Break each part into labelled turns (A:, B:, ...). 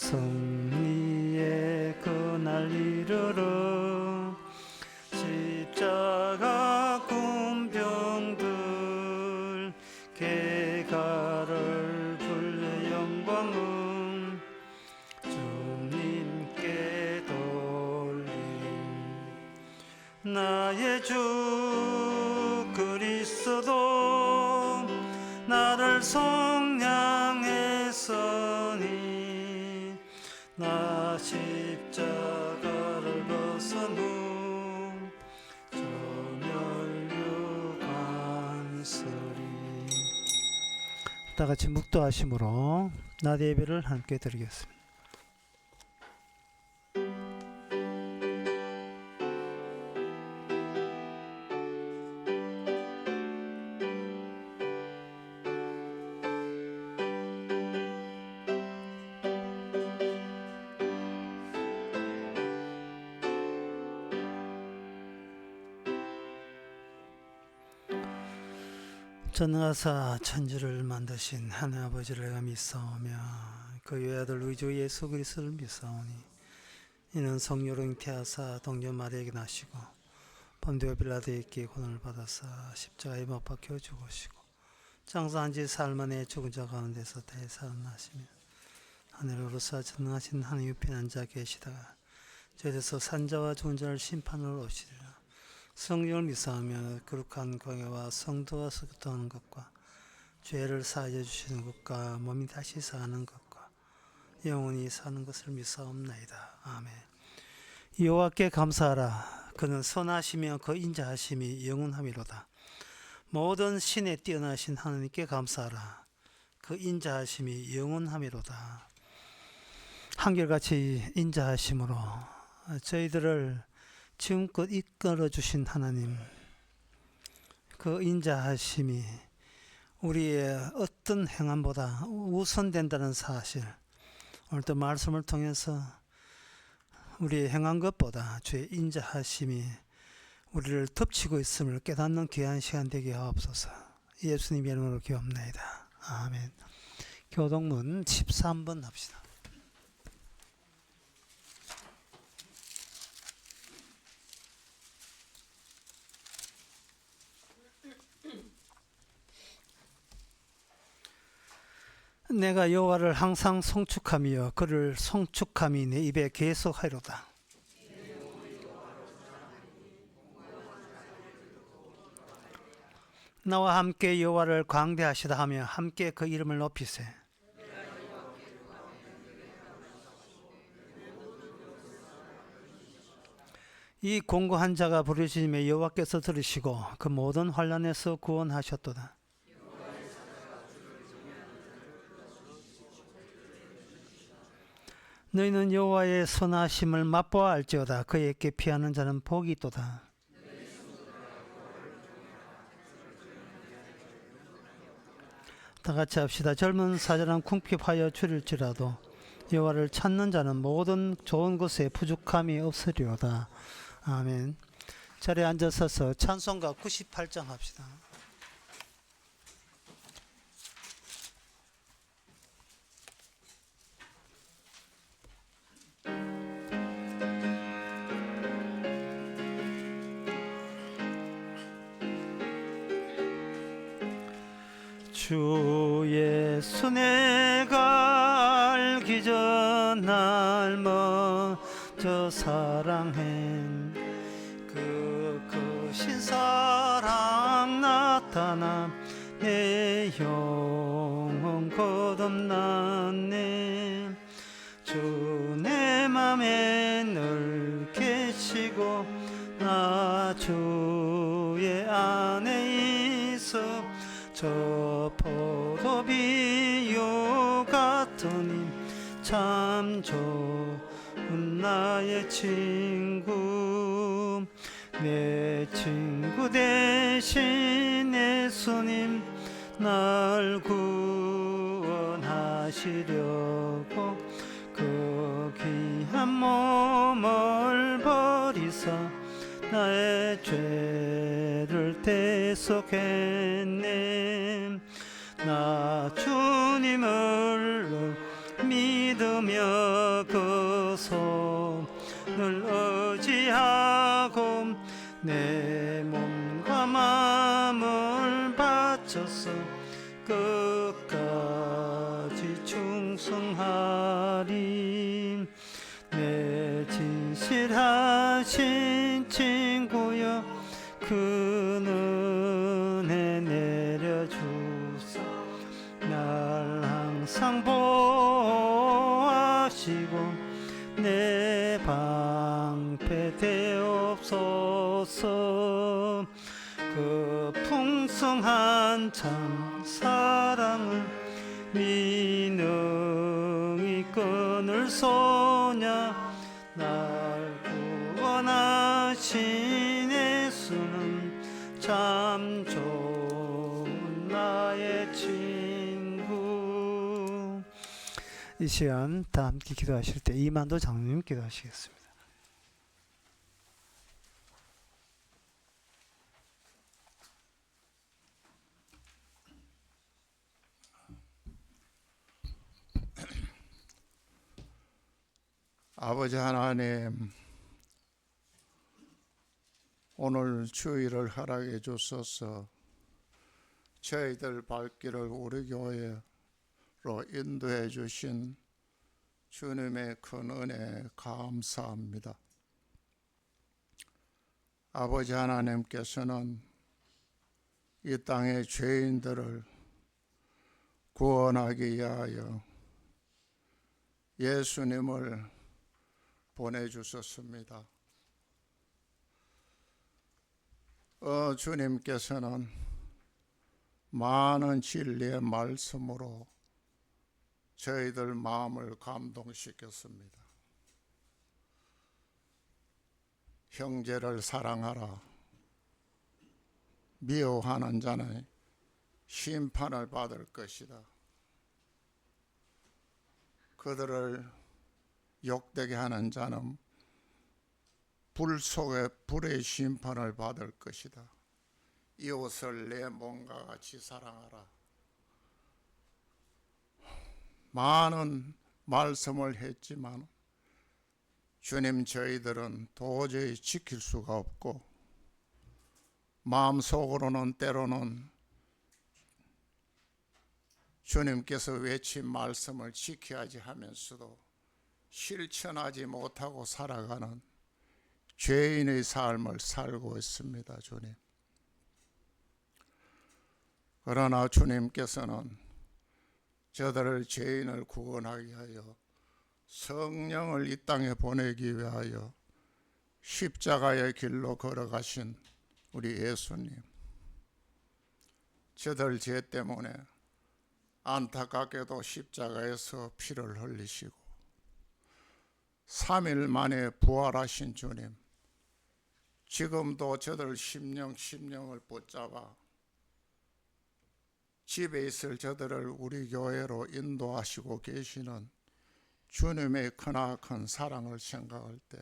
A: 승리의 그날 이르러 십자가 군병들 개가를 불려 영광은 주님께 돌림. 나의 주 그리스도 나를 속량했으니 나 십자가를 벗은 후 저 멸류관서리. 다 같이 묵도하심으로 낮 예배를 함께 드리겠습니다. 전능하사 천지를 만드신 하나님 아버지를 내가 믿사오며 그 외아들 우리 주 예수 그리스도를 믿사오니 이는 성령으로 잉태하사 동전 마리아에게 나시고 본디오 빌라도에게 고난을 받아사 십자가에 못 박혀 죽으시고 장사한 지 사흘 만에 죽은 자 가운데서 대살아나시며 하늘에 오르사 전능하신 하나님 옆에 앉아 계시다가 저에서 산자와 죽은 자를 심판으로 오시리라. 성령을 믿사하며 거룩한 광야와 성도와 소통하는 것과 죄를 사하여 주시는 것과 몸이 다시 사는 것과 영원히 사는 것을 믿사옵나이다. 아멘. 여호와께 감사하라. 그는 선하시며 그 인자하심이 영원하미로다. 모든 신에 뛰어나신 하나님께 감사하라. 그 인자하심이 영원하미로다. 한결같이 인자하심으로 저희들을 지금껏 이끌어 주신 하나님, 그 인자하심이 우리의 어떤 행함보다 우선된다는 사실, 오늘도 말씀을 통해서 우리의 행한 것보다 주의 인자하심이 우리를 덮치고 있음을 깨닫는 귀한 시간 되게 하옵소서. 예수님의 이름으로 기도합나이다. 아멘. 교동문 13번 합시다. 내가 여호와를 항상 송축하며 그를 송축함이 내 입에 계속하리로다. 나와 함께 여호와를 광대하시다 하며 함께 그 이름을 높이세. 이 공고한 자가 부르짖음에 여호와께서 들으시고 그 모든 환난에서 구원하셨도다. 너희는 여호와의 선하심을 맛보아 알지어다. 그에게 피하는 자는 복이 있도다. 다 같이 합시다. 젊은 사자는 궁핍하여 줄일지라도 여호와를 찾는 자는 모든 좋은 것에 부족함이 없으리로다. 아멘. 자리에 앉아서서 찬송가 98장 합시다. 주 예수 내가 알기 전 날 먼저 사랑한 그 크신 사랑 나타나 내 영혼 거듭났네. 주 내 맘에 늘 계시고 나 주의 안에 있어 저 포도비유 같으니 참 좋은 나의 친구. 내 친구 대신 예수님 날 구원하시려고 그 귀한 몸을 버리사 나의 죄를 대속했네. 나 주님을 믿음 부르며 그 손을 의지하고 내 몸과 마음을 바쳐서 끝까지 충성하리. 내 진실하신 친구여 그 은혜 내려주사 날 항상 보호하시고 내 방패 되옵소서. 그 풍성한 참 사랑을 미능이 끊을 소냐. 날 구원하신 예수는 참 좋은 나의 친구. 이 시간 다 함께 기도하실 때 이만도 장로님 기도하시겠습니다.
B: 아버지 하나님, 오늘 주일을 허락해 주셔서 저희들 발길을 우리 교회로 인도해 주신 주님의 큰 은혜 감사합니다. 아버지 하나님께서는 이 땅의 죄인들을 구원하기 위하여 예수님을 보내주셨습니다. 주님께서는 많은 진리의 말씀으로 저희들 마음을 감동시켰습니다. 형제를 사랑하라. 미워하는 자는 심판을 받을 것이다. 그들을 욕되게 하는 자는 불 속에 불의 심판을 받을 것이다. 이웃을 내 몸과 같이 사랑하라. 많은 말씀을 했지만 주님, 저희들은 도저히 지킬 수가 없고 마음속으로는 때로는 주님께서 외친 말씀을 지켜야지 하면서도 실천하지 못하고 살아가는 죄인의 삶을 살고 있습니다. 주님, 그러나 주님께서는 저들을 죄인을 구원하기 위하여 성령을 이 땅에 보내기 위하여 십자가의 길로 걸어가신 우리 예수님, 저들 죄 때문에 안타깝게도 십자가에서 피를 흘리시고 3일 만에 부활하신 주님, 지금도 저들 심령을 붙잡아 집에 있을 저들을 우리 교회로 인도하시고 계시는 주님의 크나큰 사랑을 생각할 때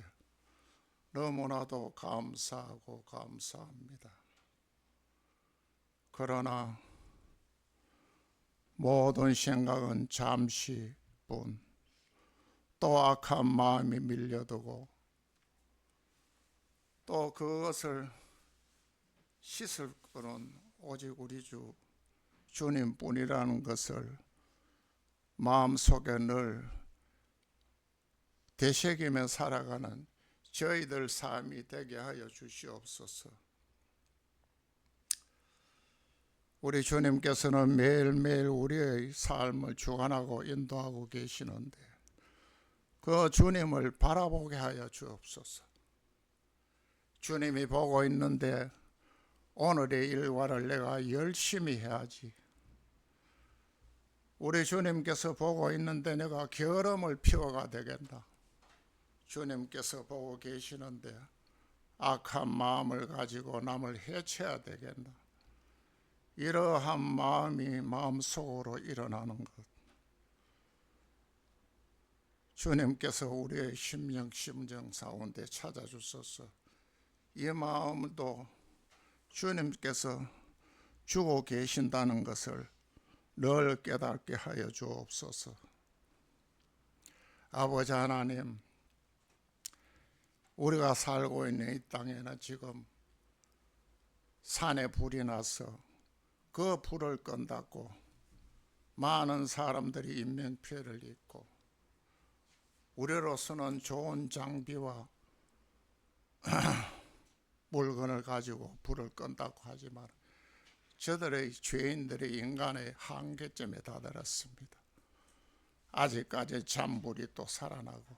B: 너무나도 감사하고 감사합니다. 그러나 모든 생각은 잠시뿐, 또 악한 마음이 밀려두고 또 그것을 씻을 것은 오직 우리 주님뿐이라는 것을 마음속에 늘 되새기며 살아가는 저희들 삶이 되게 하여 주시옵소서. 우리 주님께서는 매일매일 우리의 삶을 주관하고 인도하고 계시는데 그 주님을 바라보게 하여 주옵소서. 주님이 보고 있는데 오늘의 일과를 내가 열심히 해야지. 우리 주님께서 보고 있는데 내가 결함을 피워가 되겠다. 주님께서 보고 계시는데 악한 마음을 가지고 남을 해쳐야 되겠다. 이러한 마음이 마음속으로 일어나는 것, 주님께서 우리의 심령 심정 가운데 찾아주셔서 이 마음도 주님께서 주고 계신다는 것을 늘 깨닫게 하여 주옵소서. 아버지 하나님, 우리가 살고 있는 이 땅에는 지금 산에 불이 나서 그 불을 끈다고 많은 사람들이 인명피해를 입고, 우리로서는 좋은 장비와 물건을 가지고 불을 끈다고 하지만 저들의 죄인들의 인간의 한계점에 다다랐습니다. 아직까지 잔불이 또 살아나고,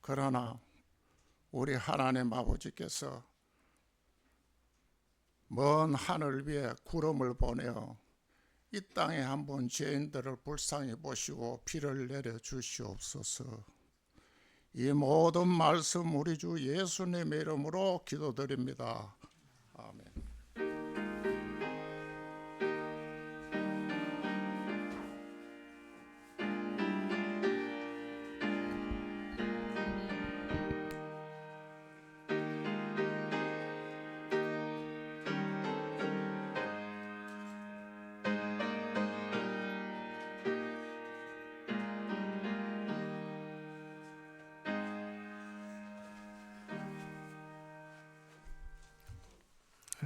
B: 그러나 우리 하나님 아버지께서 먼 하늘 위에 구름을 보내어 이 땅에 한번 죄인들을 불쌍히 보시고 비를 내려 주시옵소서. 이 모든 말씀 우리 주 예수님의 이름으로 기도드립니다. 아멘.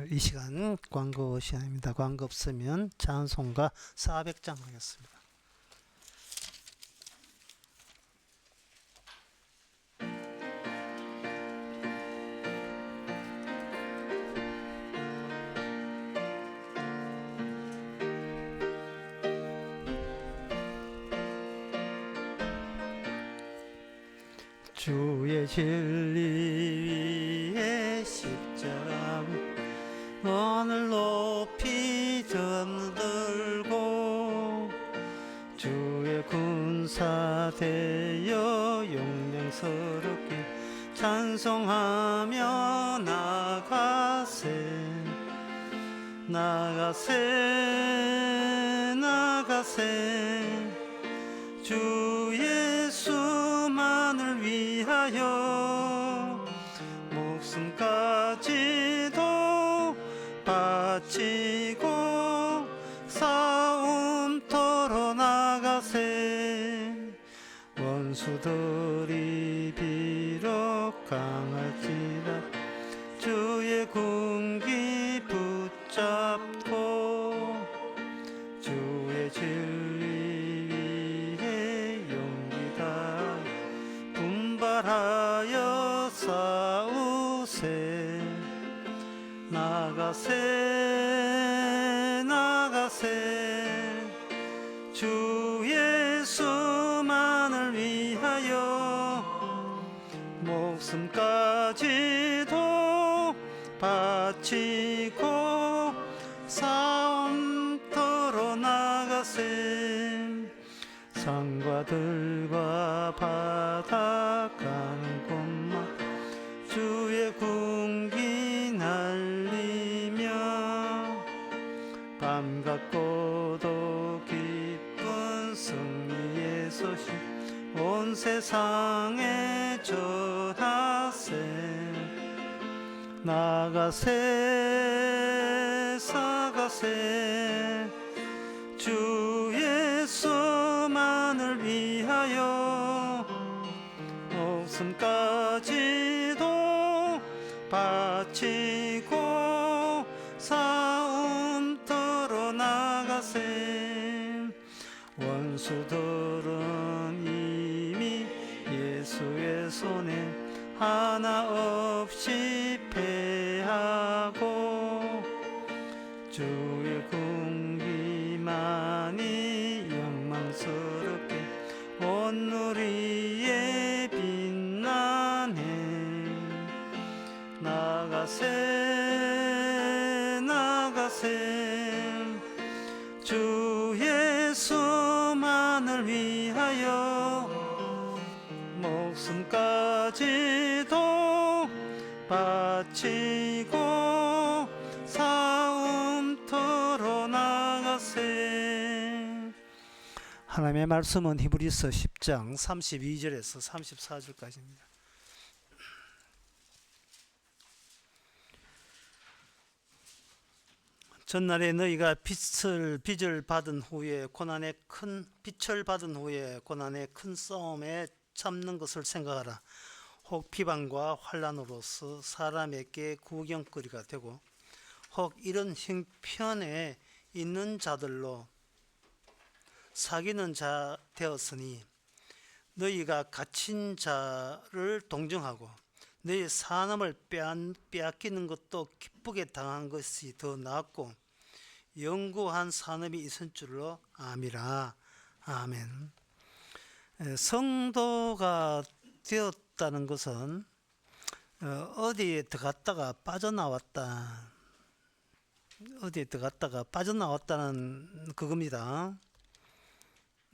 A: 이 시간 광고 시간입니다. 광고 없으면 찬송가 400장 하겠습니다. 주의 진리 위에 십자가 오늘 높이 전들고 주의 군사 되어 용맹스럽게 찬송하며 나가세 나가세 나가세 주 예수만을 위하여 목숨까지도 바치고 싸움터로 나가세 원수들이 비록 강할지라 주의 군기 붙잡고 주의 진리 위에 용기 다하여 분발하여 싸우세 나가세 나가세 주 예수만을 위하여 목숨까지도 바치고 싸움터로 나가세 산과 들과 바다 가는 곳만 주의 군기 날리며 밤 같고도 기쁜 승리의 소식 온 세상에 전하세 나가세 사가세 주 예수만을 위하여 목숨까지도 바치고 싸움터로 나가세 원수들은 이미 예수의 손에 하나 없이 패하고 주의 군기만이 영광스럽게 온 누리에 빛나네 나가세 나가세 주 예수만을 위하여 목숨까지도 바치고 싸움터로 나가세 하나님의 말씀은 히브리서 10장 32절에서 34절까지입니다. 전날에 너희가 빚을 받은 후에 빛을 받은 후에 고난의 큰 싸움에 참는 것을 생각하라. 혹 비방과 환난으로서 사람에게 구경거리가 되고 혹 이런 형편에 있는 자들로 사귀는 자 되었으니 너희가 갇힌 자를 동정하고 너희 산업을 빼앗기는 것도 기쁘게 당한 것이 더 낫고 영구한 산업이 있을 줄로 아미라. 아멘. 성도가 되었다는 것은 어디에 들어갔다가 빠져나왔다는 그겁니다.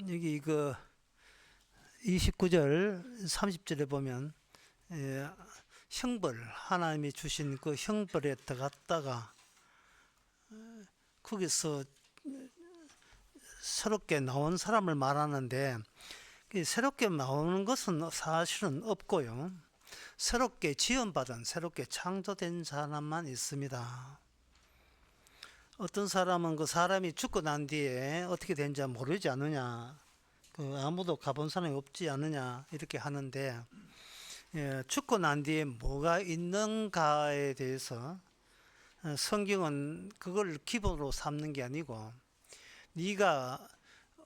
A: 여기 29절 30절에 보면 형벌, 하나님이 주신 그 형벌에 들어갔다가 거기서 새롭게 나온 사람을 말하는데, 새롭게 나오는 것은 사실은 없고요, 새롭게 지원받은, 새롭게 창조된 사람만 있습니다. 어떤 사람은 그 사람이 죽고 난 뒤에 어떻게 되는지 모르지 않느냐, 아무도 가본 사람이 없지 않느냐 이렇게 하는데, 죽고 난 뒤에 뭐가 있는가에 대해서 성경은 그걸 기본으로 삼는 게 아니고 네가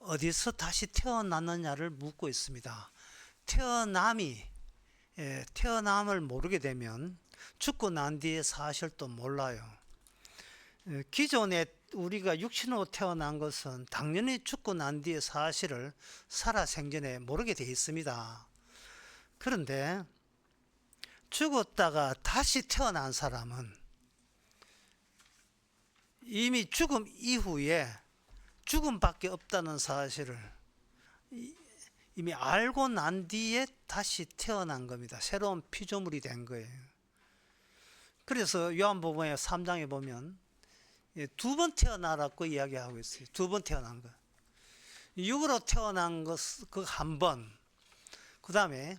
A: 어디서 다시 태어났느냐를 묻고 있습니다. 태어남을 모르게 되면 죽고 난 뒤에 사실도 몰라요. 기존에 우리가 육신으로 태어난 것은 당연히 죽고 난 뒤에 사실을 살아생전에 모르게 되어 있습니다. 그런데 죽었다가 다시 태어난 사람은 이미 죽음 이후에 죽음밖에 없다는 사실을 이미 알고 난 뒤에 다시 태어난 겁니다. 새로운 피조물이 된 거예요. 그래서 요한복음 3장에 보면 2번 태어나라고 이야기하고 있어요. 2번 태어난 거. 육으로 태어난 것 그 한 번, 그 다음에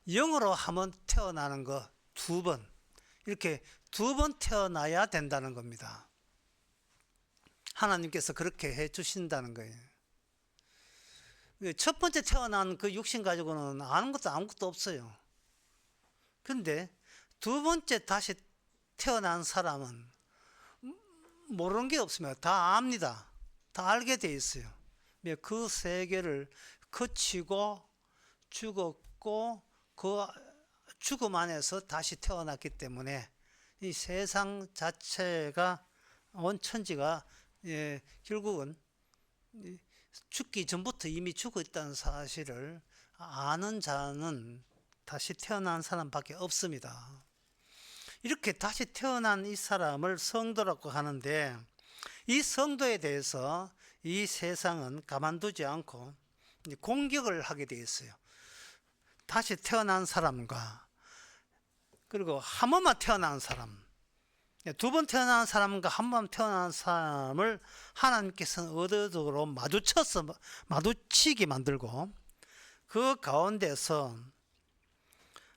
A: 영으로 한번 태어나는 거 2번, 이렇게 2번 태어나야 된다는 겁니다. 하나님께서 그렇게 해 주신다는 거예요. 첫 번째 태어난 그 육신 가지고는 아는 것도 아무것도 없어요. 근데 2번째 다시 태어난 사람은 모르는 게 없습니다. 다 압니다. 다 알게 돼 있어요. 그 세계를 거치고 죽었고 그 죽음 안에서 다시 태어났기 때문에 이 세상 자체가, 온 천지가 결국은 죽기 전부터 이미 죽어 있다는 사실을 아는 자는 다시 태어난 사람밖에 없습니다. 이렇게 다시 태어난 이 사람을 성도라고 하는데, 이 성도에 대해서 이 세상은 가만두지 않고 공격을 하게 되어 있어요. 다시 태어난 사람과, 그리고 한 번만 태어난 사람, 2번 태어난 사람과 한 번 태어난 사람을 하나님께서는 의도적으로 마주치게 만들고, 그 가운데서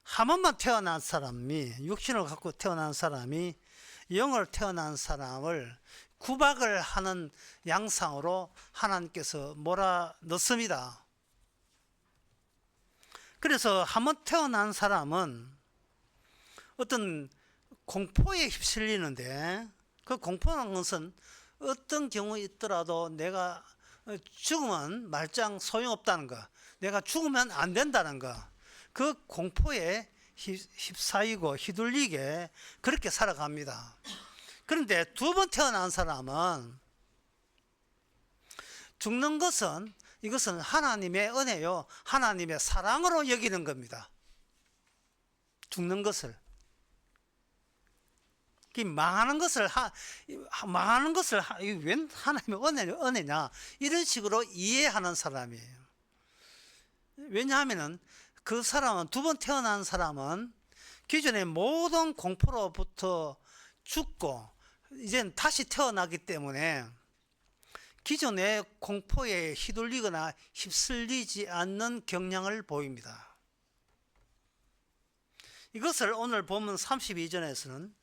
A: 한 번만 태어난 사람이, 육신을 갖고 태어난 사람이 영을 태어난 사람을 구박을 하는 양상으로 하나님께서 몰아넣습니다. 그래서 한 번 태어난 사람은 어떤 공포에 휩쓸리는데, 그 공포라는 것은 어떤 경우에 있더라도 내가 죽으면 말짱 소용없다는 거, 내가 죽으면 안 된다는 거, 그 공포에 휩싸이고 휘둘리게 그렇게 살아갑니다. 그런데 2번 태어난 사람은 죽는 것은, 이것은 하나님의 은혜요, 하나님의 사랑으로 여기는 겁니다. 죽는 것을, 망하는 것을 웬 하나님의 은혜냐, 이런 식으로 이해하는 사람이에요. 왜냐하면 그 사람은, 2번 태어난 사람은 기존의 모든 공포로부터 죽고 이젠 다시 태어나기 때문에 기존의 공포에 휘둘리거나 휩쓸리지 않는 경향을 보입니다. 이것을 오늘 본문 32절에서는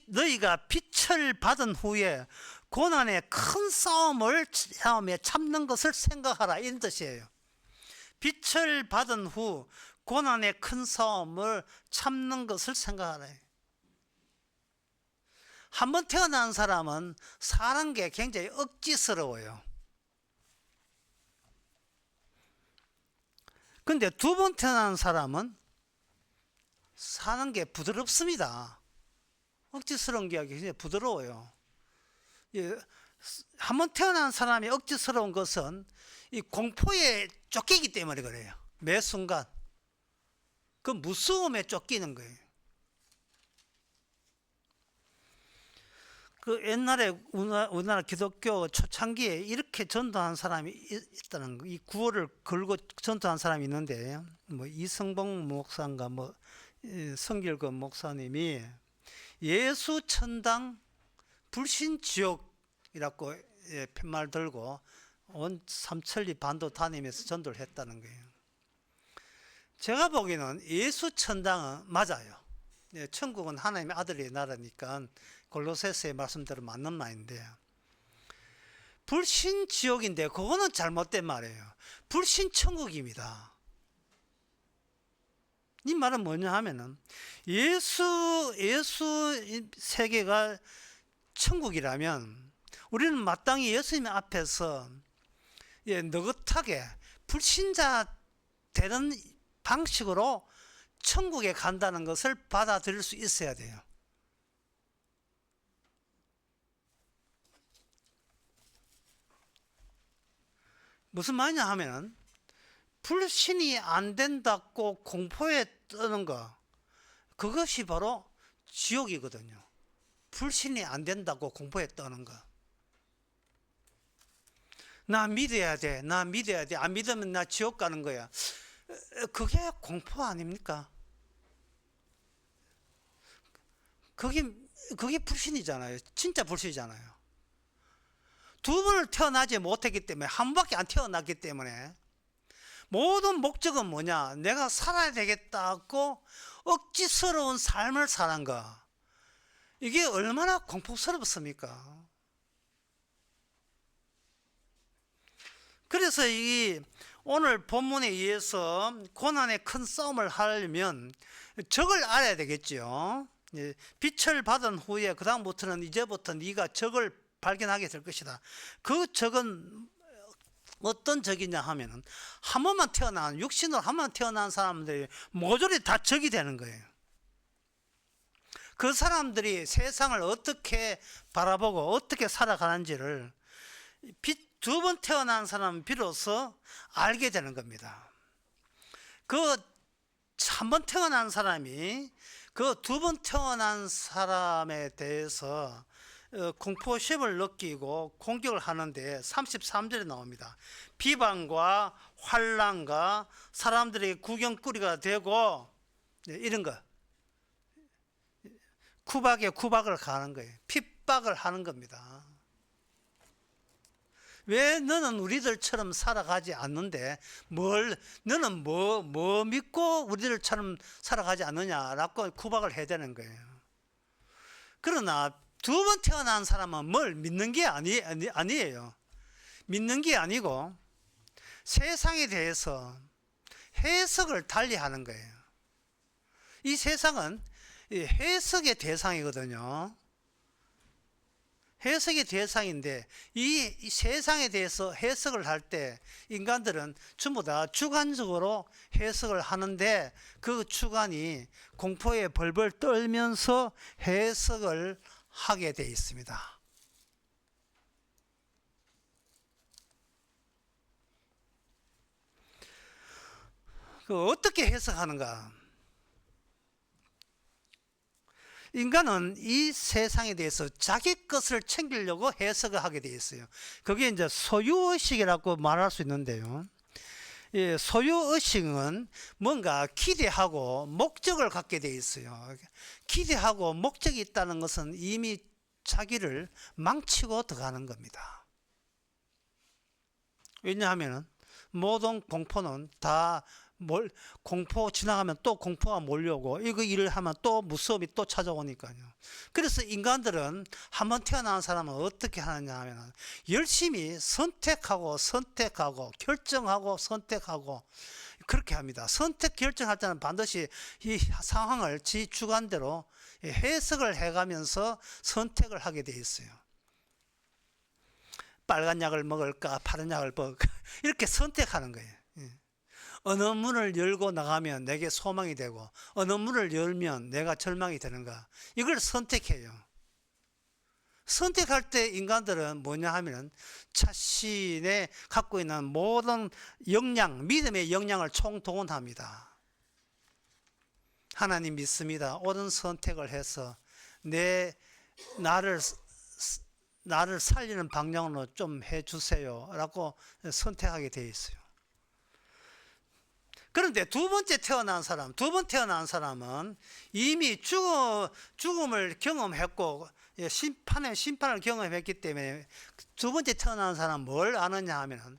A: 너희가 빛을 받은 후에 고난의 큰 싸움에 참는 것을 생각하라, 이런 뜻이에요. 빛을 받은 후 고난의 큰 싸움을 참는 것을 생각하라. 한번 태어난 사람은 사는 게 굉장히 억지스러워요. 근데 두 번 태어난 사람은 사는 게 부드럽습니다. 억지스러운 게 굉장히 부드러워요. 한번 태어난 사람이 억지스러운 것은 이 공포에 쫓기기 때문에 그래요. 매 순간 그 무서움에 쫓기는 거예요. 그 옛날에 우리나라 기독교 초창기에 이렇게 전도한 사람이 있다는 거, 이 구호를 걸고 전도한 사람이 있는데, 뭐 이성봉 목사인가 뭐 성길근 목사님이 예수 천당 불신 지옥이라고 팻말 들고 온 삼천리 반도 다니면서 전도를 했다는 거예요. 제가 보기에는 예수 천당은 맞아요. 천국은 하나님의 아들의 나라니까 골로새서의 말씀대로 맞는 말인데, 불신 지옥인데 그거는 잘못된 말이에요. 불신 천국입니다. 이 말은 뭐냐 하면은 예수 세계가 천국이라면 우리는 마땅히 예수님 앞에서 느긋하게 불신자 되는 방식으로 천국에 간다는 것을 받아들일 수 있어야 돼요. 무슨 말이냐 하면 불신이 안 된다고 공포에 떠는 거, 그것이 바로 지옥이거든요. 불신이 안 된다고 공포에 떠는 거. 나 믿어야 돼, 나 믿어야 돼, 안 믿으면 나 지옥 가는 거야. 그게 공포 아닙니까? 그게 불신이잖아요. 진짜 불신이잖아요. 두 번을 태어나지 못했기 때문에, 한 번밖에 안 태어났기 때문에 모든 목적은 뭐냐? 내가 살아야 되겠다고 억지스러운 삶을 사는 거. 이게 얼마나 공포스럽습니까? 그래서 이 오늘 본문에 의해서 고난의 큰 싸움을 하려면 적을 알아야 되겠죠. 빛을 받은 후에 그 다음부터는 이제부터 네가 적을 발견하게 될 것이다. 그 적은 어떤 적이냐 하면은 한 번만 태어난, 육신으로 한 번 태어난 사람들이 모조리 다 적이 되는 거예요. 그 사람들이 세상을 어떻게 바라보고 어떻게 살아가는지를 두 번 태어난 사람은 비로소 알게 되는 겁니다. 그 한 번 태어난 사람이 그 두 번 태어난 사람에 대해서 공포심을 느끼고 공격을 하는데 33절에 나옵니다. 비방과 환난과 사람들이 구경거리가 되고 이런 거, 구박에 구박을 가는 거예요. 핍박을 하는 겁니다. 왜 너는 우리들처럼 살아가지 않는데 너는 뭐 믿고 우리들처럼 살아가지 않느냐라고 구박을 해야 되는 거예요. 그러나 두 번 태어난 사람은 뭘 믿는 게 아니에요. 믿는 게 아니고 세상에 대해서 해석을 달리 하는 거예요. 이 세상은 해석의 대상이거든요. 해석의 대상인데 이 세상에 대해서 해석을 할 때 인간들은 전부 다 주관적으로 해석을 하는데, 그 주관이 공포에 벌벌 떨면서 해석을 하게 되어 있습니다. 어떻게 해석하는가? 인간은 이 세상에 대해서 자기 것을 챙기려고 해석을 하게 되어 있어요. 그게 이제 소유의식이라고 말할 수 있는데요. 소유의식은 뭔가 기대하고 목적을 갖게 되어 있어요. 기대하고 목적이 있다는 것은 이미 자기를 망치고 들어가는 겁니다. 왜냐하면 모든 공포는 다 공포 지나가면 또 공포가 몰려오고 이거 일을 하면 또 무서움이 또 찾아오니까요. 그래서 인간들은 한번 태어난 사람은 어떻게 하느냐 하면 열심히 선택하고 결정하고 선택하고 그렇게 합니다. 선택 결정할 때는 반드시 이 상황을 지 주관대로 해석을 해가면서 선택을 하게 돼 있어요. 빨간 약을 먹을까 파란 약을 먹을까 이렇게 선택하는 거예요. 어느 문을 열고 나가면 내게 소망이 되고 어느 문을 열면 내가 절망이 되는가, 이걸 선택해요. 선택할 때 인간들은 뭐냐 하면 자신의 갖고 있는 모든 역량, 믿음의 역량을 총동원합니다. 하나님 믿습니다. 옳은 선택을 해서 나를 살리는 방향으로 좀 해주세요 라고 선택하게 되어 있어요. 그런데 두 번 태어난 사람은 이미 죽음을 경험했고 심판을 경험했기 때문에 두 번째 태어난 사람은 뭘 아느냐 하면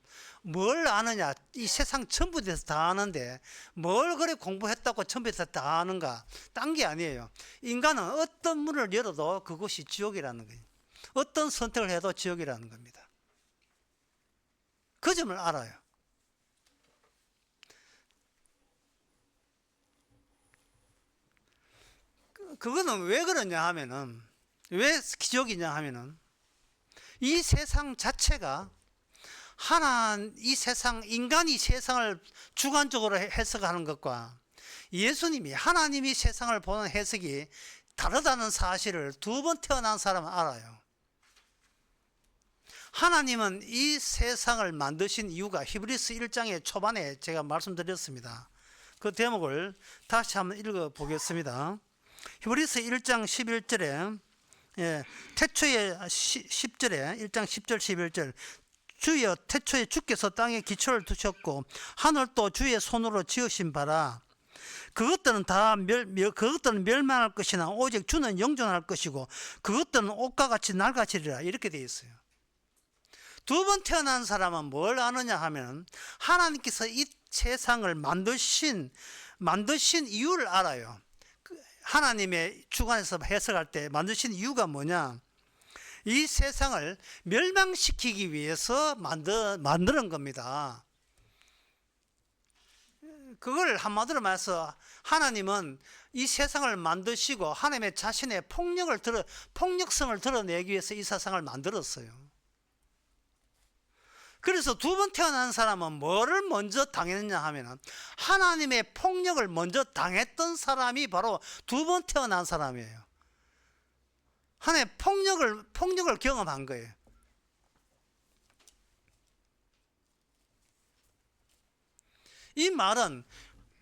A: 이 세상 전부 대해서 다 아는데 뭘 그래 공부했다고 전부 다 아는가? 딴 게 아니에요. 인간은 어떤 문을 열어도 그것이 지옥이라는 거예요. 어떤 선택을 해도 지옥이라는 겁니다. 그 점을 알아요. 그거는 왜 그러냐 하면은, 왜 기적이냐 하면은, 이 세상 자체가 인간이 세상을 주관적으로 해석하는 것과 예수님이 하나님이 세상을 보는 해석이 다르다는 사실을 두 번 태어난 사람은 알아요. 하나님은 이 세상을 만드신 이유가 히브리서 1장의 초반에 제가 말씀드렸습니다. 그 대목을 다시 한번 읽어보겠습니다. 히브리서 1장 11절에 태초에 10절에 1장 10절 11절 주여 태초에 주께서 땅에 기초를 두셨고 하늘도 주의 손으로 지으신 바라. 그것들은 그것들은 멸망할 것이나 오직 주는 영존할 것이고 그것들은 옷과 같이 낡아지리라, 이렇게 되어 있어요. 두 번 태어난 사람은 뭘 아느냐 하면 하나님께서 이 세상을 만드신 이유를 알아요. 하나님의 주관에서 해석할 때 만드신 이유가 뭐냐? 이 세상을 멸망시키기 위해서 만드는 겁니다. 그걸 한마디로 말해서 하나님은 이 세상을 만드시고 하나님의 자신의 폭력성을 드러내기 위해서 이 세상을 만들었어요. 그래서 두 번 태어난 사람은 뭐를 먼저 당했느냐 하면 하나님의 폭력을 먼저 당했던 사람이 바로 두 번 태어난 사람이에요. 하나님의 폭력을 경험한 거예요. 이 말은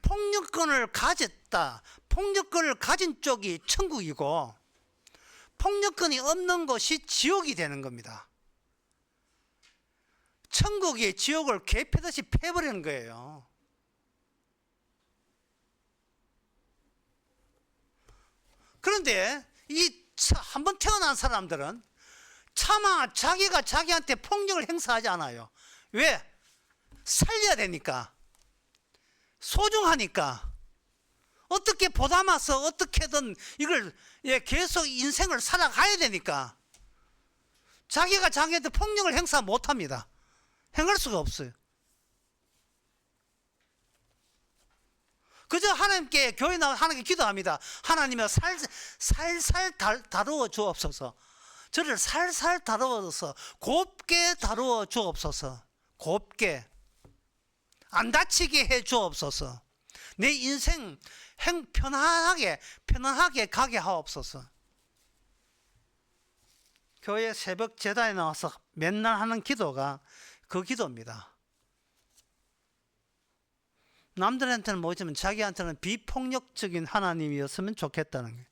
A: 폭력권을 가졌다, 폭력권을 가진 쪽이 천국이고 폭력권이 없는 것이 지옥이 되는 겁니다. 천국이 지옥을 개패듯이 패버리는 거예요. 그런데 이 한번 태어난 사람들은 차마 자기가 자기한테 폭력을 행사하지 않아요. 왜? 살려야 되니까, 소중하니까, 어떻게 보담아서 어떻게든 이걸 계속 인생을 살아가야 되니까 자기가 자기한테 폭력을 행사 못합니다. 행할 수가 없어요. 그저 하나님께 교회 나와 하나님께 기도합니다. 하나님이여 살살 다루어 주옵소서. 저를 살살 다루어서 곱게 다루어 주옵소서. 곱게 안 다치게 해 주옵소서. 내 인생 편안하게 가게 하옵소서. 교회 새벽 제단에 나와서 맨날 하는 기도가 그 기도입니다. 남들한테는 모르지만 자기한테는 비폭력적인 하나님이었으면 좋겠다는 거예요.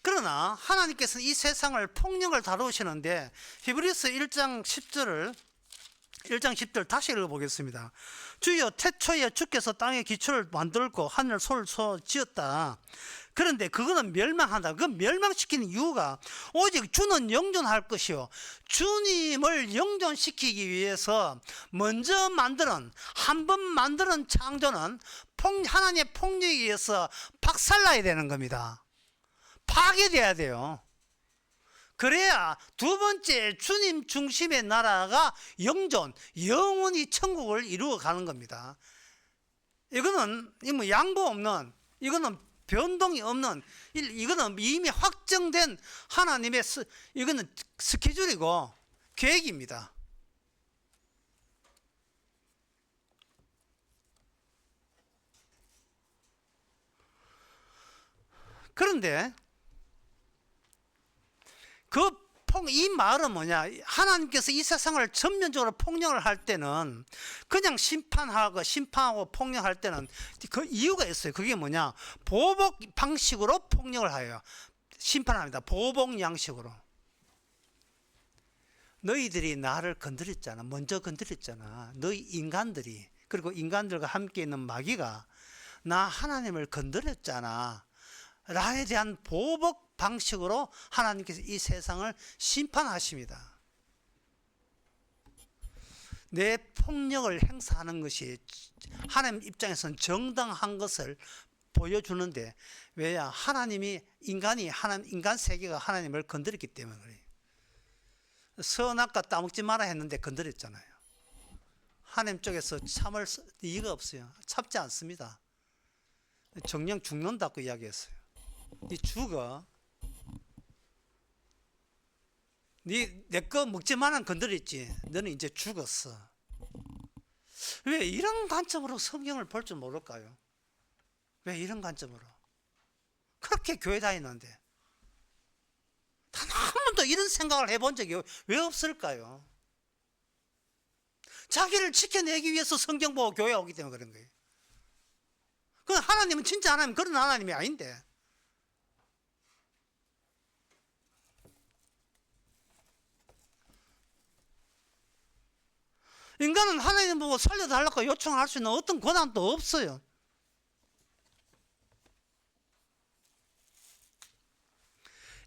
A: 그러나 하나님께서는 이 세상을 폭력을 다루시는데 히브리서 1장 10절 다시 읽어보겠습니다. 주여 태초에 주께서 땅의 기초를 만들고 하늘 솔 지었다. 그런데 그거는 멸망한다. 그 멸망시키는 이유가 오직 주는 영존할 것이요, 주님을 영존시키기 위해서 먼저 만드는, 한 번 만드는 창조는 하나님의 폭력에 의해서 박살나야 되는 겁니다. 파괴돼야 돼요. 그래야 두 번째 주님 중심의 나라가 영존, 영원히 천국을 이루어가는 겁니다. 이거는 뭐 양보 없는, 이거는 변동이 없는, 이거는 이미 확정된 하나님의 이거는 스케줄이고 계획입니다. 그런데 이 말은 뭐냐? 하나님께서 이 세상을 전면적으로 폭력을 할 때는, 그냥 심판하고 폭력할 때는 그 이유가 있어요. 그게 뭐냐? 보복 방식으로 폭력을 해요. 심판합니다. 보복 양식으로. 너희들이 나를 건드렸잖아. 먼저 건드렸잖아. 너희 인간들이, 그리고 인간들과 함께 있는 마귀가 나 하나님을 건드렸잖아. 나에 대한 보복 방식으로 하나님께서 이 세상을 심판하십니다. 내 폭력을 행사하는 것이 하나님 입장에서는 정당한 것을 보여주는데, 왜냐? 하나님이 인간 세계가 하나님을 건드렸기 때문에 그래요. 선악과 따먹지 마라 했는데 건드렸잖아요. 하나님 쪽에서 참을 이유가 없어요. 참지 않습니다. 정령 죽는다고 이야기했어요. 네 죽어. 내 거 먹지 마라 건드렸지. 너는 이제 죽었어. 왜 이런 관점으로 성경을 볼 줄 모를까요? 왜 이런 관점으로? 그렇게 교회 다니는데 단 한 번도 이런 생각을 해본 적이 왜 없을까요? 자기를 지켜내기 위해서 성경 보고 교회 오기 때문에 그런 거예요. 그 하나님은 진짜 하나님, 그런 하나님이 아닌데. 인간은 하나님 보고 살려달라고 요청할 수 있는 어떤 권한도 없어요.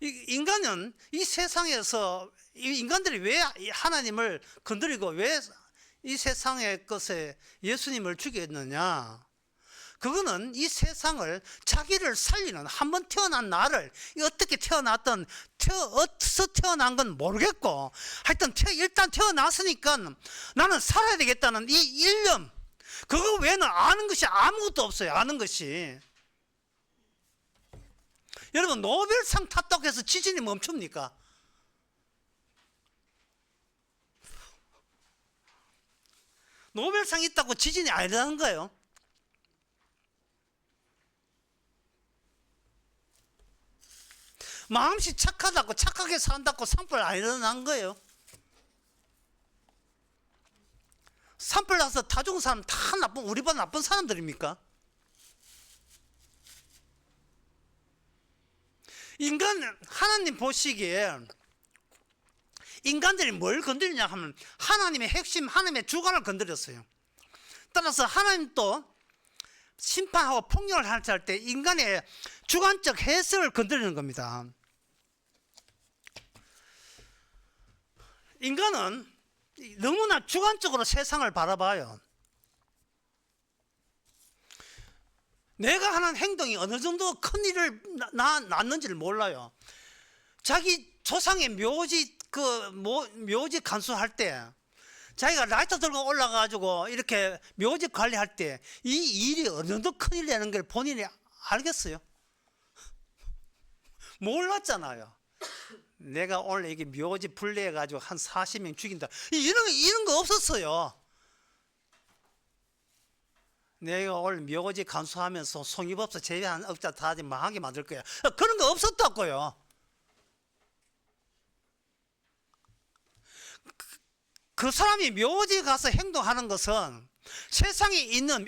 A: 인간은 이 세상에서, 인간들이 왜 하나님을 건드리고 왜 이 세상의 것에 예수님을 죽였느냐? 그거는 이 세상을 자기를 살리는, 한번 태어난 나를, 어떻게 태어났던, 어디서 태어난 건 모르겠고, 하여튼 일단 태어났으니까 나는 살아야 되겠다는 이 일념, 그거 외에는 아는 것이 아무것도 없어요. 아는 것이. 여러분, 노벨상 탔다고 해서 지진이 멈춥니까? 노벨상 있다고 지진이 안 일어나는 거예요. 마음씨 착하다고, 착하게 산다고 산불 안 일어난 거예요. 산불 나서 다 죽은 사람 다 우리보다 나쁜 사람들입니까? 하나님 보시기에 인간들이 뭘 건드리냐 하면 하나님의 핵심, 하나님의 주관을 건드렸어요. 따라서 하나님도 심판하고 폭력을 할 때 인간의 주관적 해석을 건드리는 겁니다. 인간은 너무나 주관적으로 세상을 바라봐요. 내가 하는 행동이 어느 정도 큰 일을 낳는지를 몰라요. 자기 조상의 묘지 간수할 때, 자기가 라이터 들고 올라가지고 이렇게 묘지 관리할 때 이 일이 어느 정도 큰일 내는 걸 본인이 알겠어요? 몰랐잖아요. 내가 오늘 이게 묘지 분리해가지고 한 40명 죽인다, 이런 거 없었어요. 내가 오늘 묘지 간수하면서 송이법사 제외한 업자 다 망하게 만들 거야, 그런 거 없었다고요. 그 사람이 묘지 가서 행동하는 것은 세상에 있는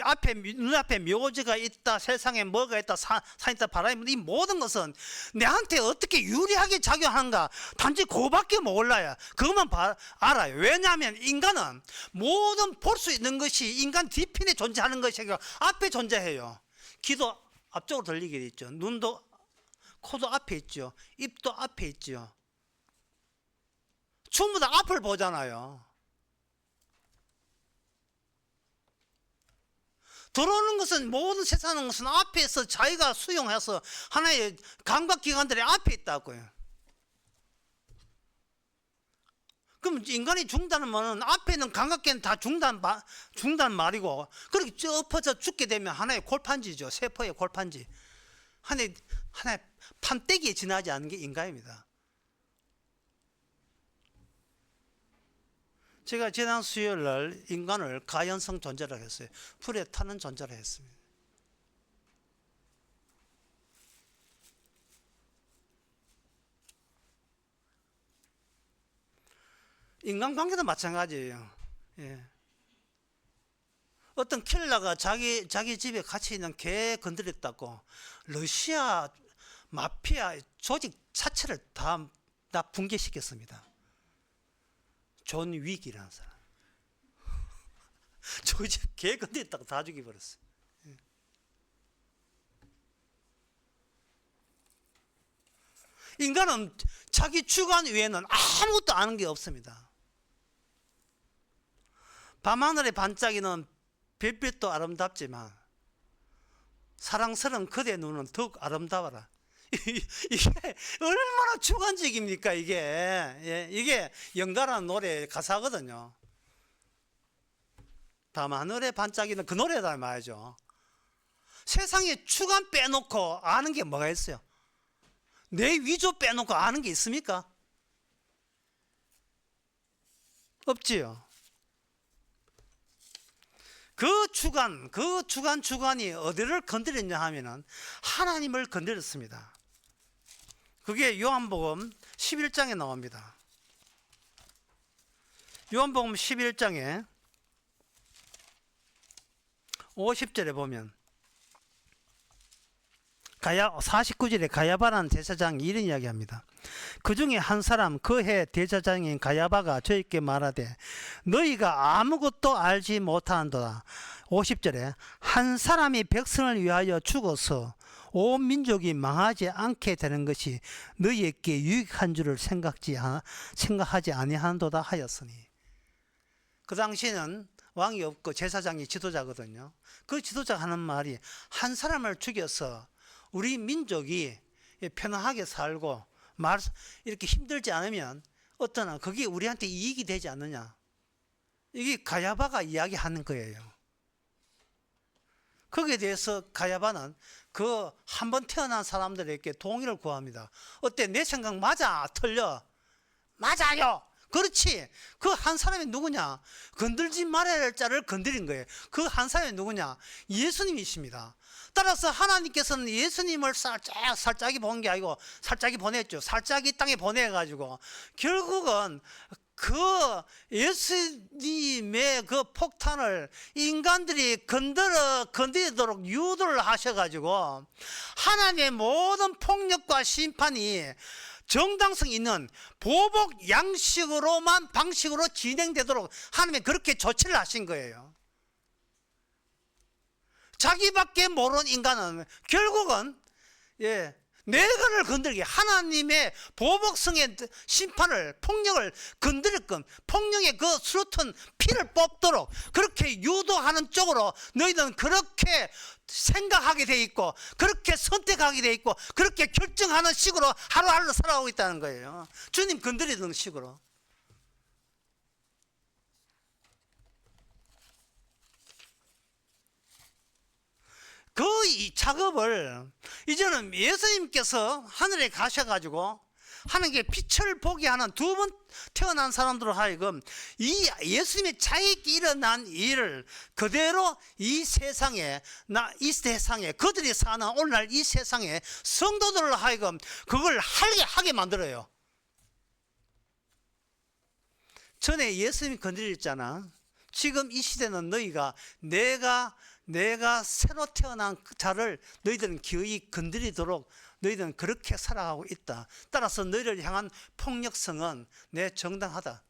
A: 눈앞에 묘지가 있다, 세상에 뭐가 있다, 산 있다, 바람이, 이 모든 것은 내한테 어떻게 유리하게 작용하는가 단지 그거밖에 몰라요. 그것만 알아요. 왜냐하면 인간은 모든 볼 수 있는 것이 인간 뒤편에 존재하는 것이 아니라 앞에 존재해요. 귀도 앞쪽으로 들리게 돼 있죠. 눈도 코도 앞에 있죠. 입도 앞에 있죠. 전부 다 앞을 보잖아요. 들어오는 것은, 모든 세상의 것은 앞에서 자기가 수용해서 하나의 감각기관들이 앞에 있다고요. 그럼 인간이 죽는다는 말은 앞에 있는 감각기는 다 죽는다는 말이고, 그렇게 엎어져 죽게 되면 하나의 골판지죠. 세포의 골판지. 하나의 판때기에 지나지 않는 게 인간입니다. 제가 지난 수요일 날 인간을 가연성 존재라 했어요. 풀에 타는 존재라 했습니다. 인간관계도 마찬가지예요. 예. 어떤 킬러가 자기 집에 갇혀 있는 개 건드렸다고 러시아 마피아 조직 자체를 다 붕괴시켰습니다. 존 윅이라는 사람. 저희 집 개 건드렸다고 다 죽여버렸어요. 예. 인간은 자기 주관 외에는 아무것도 아는 게 없습니다. 밤하늘의 반짝이는 별빛도 아름답지만 사랑스러운 그대 눈은 더욱 아름다워라. 이게 얼마나 주관적입니까, 이게. 예, 이게 영가라는 노래의 가사거든요. 밤하늘의 반짝이는 그 노래다 말이죠. 세상에 주관 빼놓고 아는 게 뭐가 있어요? 내 위조 빼놓고 아는 게 있습니까? 없지요. 그 주관이 어디를 건드렸냐 하면은 하나님을 건드렸습니다. 그게 요한복음 11장에 나옵니다. 요한복음 11장에 50절에 보면 49절에 가야바라는 대제사장이 이런 이야기합니다. 그 중에 한 사람 그 해 대제사장인 가야바가 저희께 말하되 너희가 아무것도 알지 못하는도다. 50절에 한 사람이 백성을 위하여 죽어서 온 민족이 망하지 않게 되는 것이 너희에게 유익한 줄을 생각하지 아니하는도다 하였으니, 그 당시에는 왕이 없고 제사장이 지도자거든요. 그 지도자가 하는 말이, 한 사람을 죽여서 우리 민족이 편안하게 살고 이렇게 힘들지 않으면 어떠나 그게 우리한테 이익이 되지 않느냐. 이게 가야바가 이야기하는 거예요. 거기에 대해서 가야바는 그 한 번 태어난 사람들에게 동의를 구합니다. 어때? 내 생각 맞아? 틀려? 맞아요. 그렇지. 그 한 사람이 누구냐? 건들지 말아야 할 자를 건드린 거예요. 그 한 사람이 누구냐? 예수님이십니다. 따라서 하나님께서는 예수님을 살짝이 본 게 아니고 살짝이 보냈죠. 살짝이 땅에 보내가지고 결국은 그 예수님의 그 폭탄을 인간들이 건드리도록 유도를 하셔가지고 하나님의 모든 폭력과 심판이 정당성 있는 보복 방식으로 진행되도록 하나님이 그렇게 조치를 하신 거예요. 자기밖에 모르는 인간은 결국은 내가를 건드리게 하나님의 보복성의 심판을, 폭력을 건드릴건 폭력의 그 수루튼 피를 뽑도록 그렇게 유도하는 쪽으로 너희들은 그렇게 생각하게 돼 있고 그렇게 선택하게 돼 있고 그렇게 결정하는 식으로 하루하루 살아가고 있다는 거예요. 주님 건드리는 식으로. 이 작업을 이제는 예수님께서 하늘에 가셔가지고 하나님께 빛을 보게 하는 두 번 태어난 사람들로 하여금 이 예수님의 자기에게 일어난 일을 그대로 이 세상에 그들이 사는 오늘날 이 세상에 성도들로 하여금 그걸 하게 만들어요. 전에 예수님이 건드렸잖아. 지금 이 시대는 너희가 내가 새로 태어난 자를 너희들은 기어이 건드리도록 너희들은 그렇게 살아가고 있다. 따라서 너희를 향한 폭력성은 내 정당하다.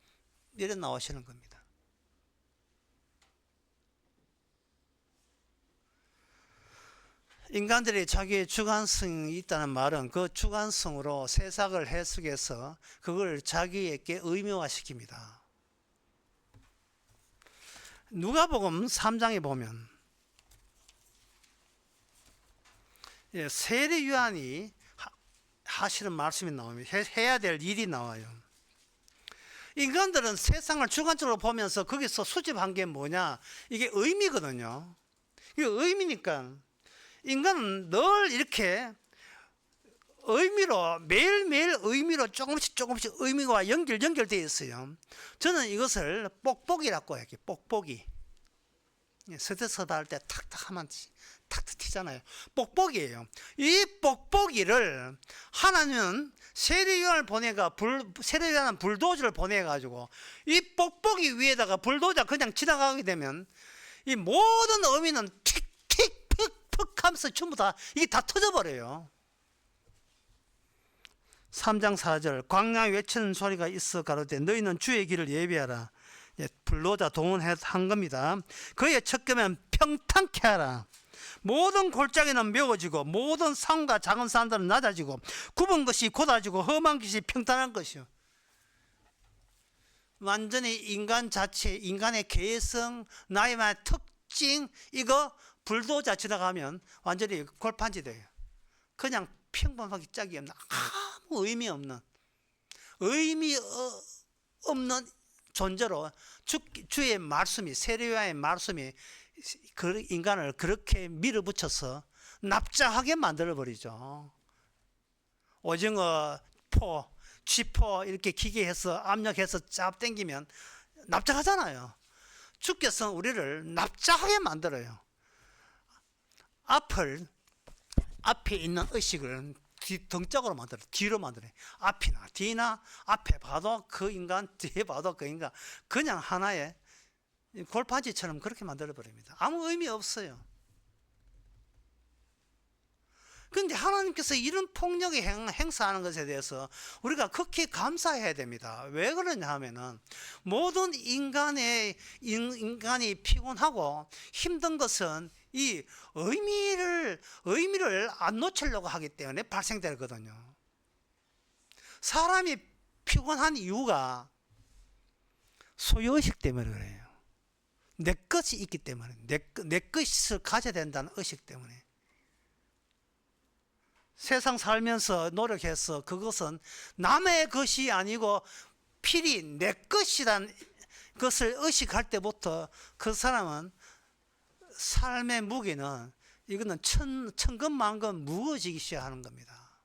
A: 이래 나오시는 겁니다. 인간들이 자기의 주관성이 있다는 말은 그 주관성으로 세상을 해석해서 그걸 자기에게 의미화시킵니다. 누가복음 3장에 보면 세례 요한이 하시는 말씀이 나옵니다. 해야 될 일이 나와요. 인간들은 세상을 주관적으로 보면서 거기서 수집한 게 뭐냐? 이게 의미거든요. 이게 의미니까 인간은 늘 이렇게 의미로 매일매일 의미로 조금씩 의미와 연결되어 있어요. 저는 이것을 뽁뽁이라고 해요. 뽁뽁이. 스트레스받아 할 때 탁탁 하면 탁탁 튀잖아요. 뽁뽁이에요. 이 뽁뽁이를 하나님은 세례요한을 세례요한은 불도저를 보내가지고 이 뽁뽁이 위에다가 불도저 그냥 지나가게 되면 이 모든 의미는 틱틱 푹푹 하면서 전부 다 이게 다 터져버려요. 3장 4절 광야에 외치는 소리가 있어 가로되 너희는 주의 길을 예비하라. 불로자 동원한 겁니다. 그의 척결면 평탄케 하라. 모든 골짜기는 메워지고 모든 산과 작은 산들은 낮아지고 굽은 것이 곧아지고 험한 것이 평탄한 것이요. 완전히 인간 자체, 인간의 개성, 나의만의 특징 이거 불도자 지나가면 완전히 골판지 돼요. 그냥 평범하게 짝이 없는 아무 의미 없는 존재로 주의 말씀이 세례요한의 말씀이 그 인간을 그렇게 밀어붙여서 납작하게 만들어버리죠. 오징어 포, 쥐포 이렇게 기계해서 압력해서 잡당기면 납작하잖아요. 주께서 우리를 납작하게 만들어요. 앞에 있는 의식을 등짝으로 만들어요. 뒤로 만들어요. 앞이나 뒤나 앞에 봐도 그 인간, 뒤에 봐도 그 인간 그냥 하나의 골판지처럼 그렇게 만들어버립니다. 아무 의미 없어요. 그런데 하나님께서 이런 폭력을 행사하는 것에 대해서 우리가 극히 감사해야 됩니다. 왜 그러냐 하면은 모든 인간이 피곤하고 힘든 것은 이 의미를 안 놓치려고 하기 때문에 발생되거든요. 사람이 피곤한 이유가 소유의식 때문에 그래요. 내 것이 있기 때문에, 내 것을 가져야 된다는 의식 때문에. 세상 살면서 노력해서 그것은 남의 것이 아니고 필히 내 것이란 것을 의식할 때부터 그 사람은 삶의 무게는 이거는 천근만근 무거워지기 시작하는 겁니다.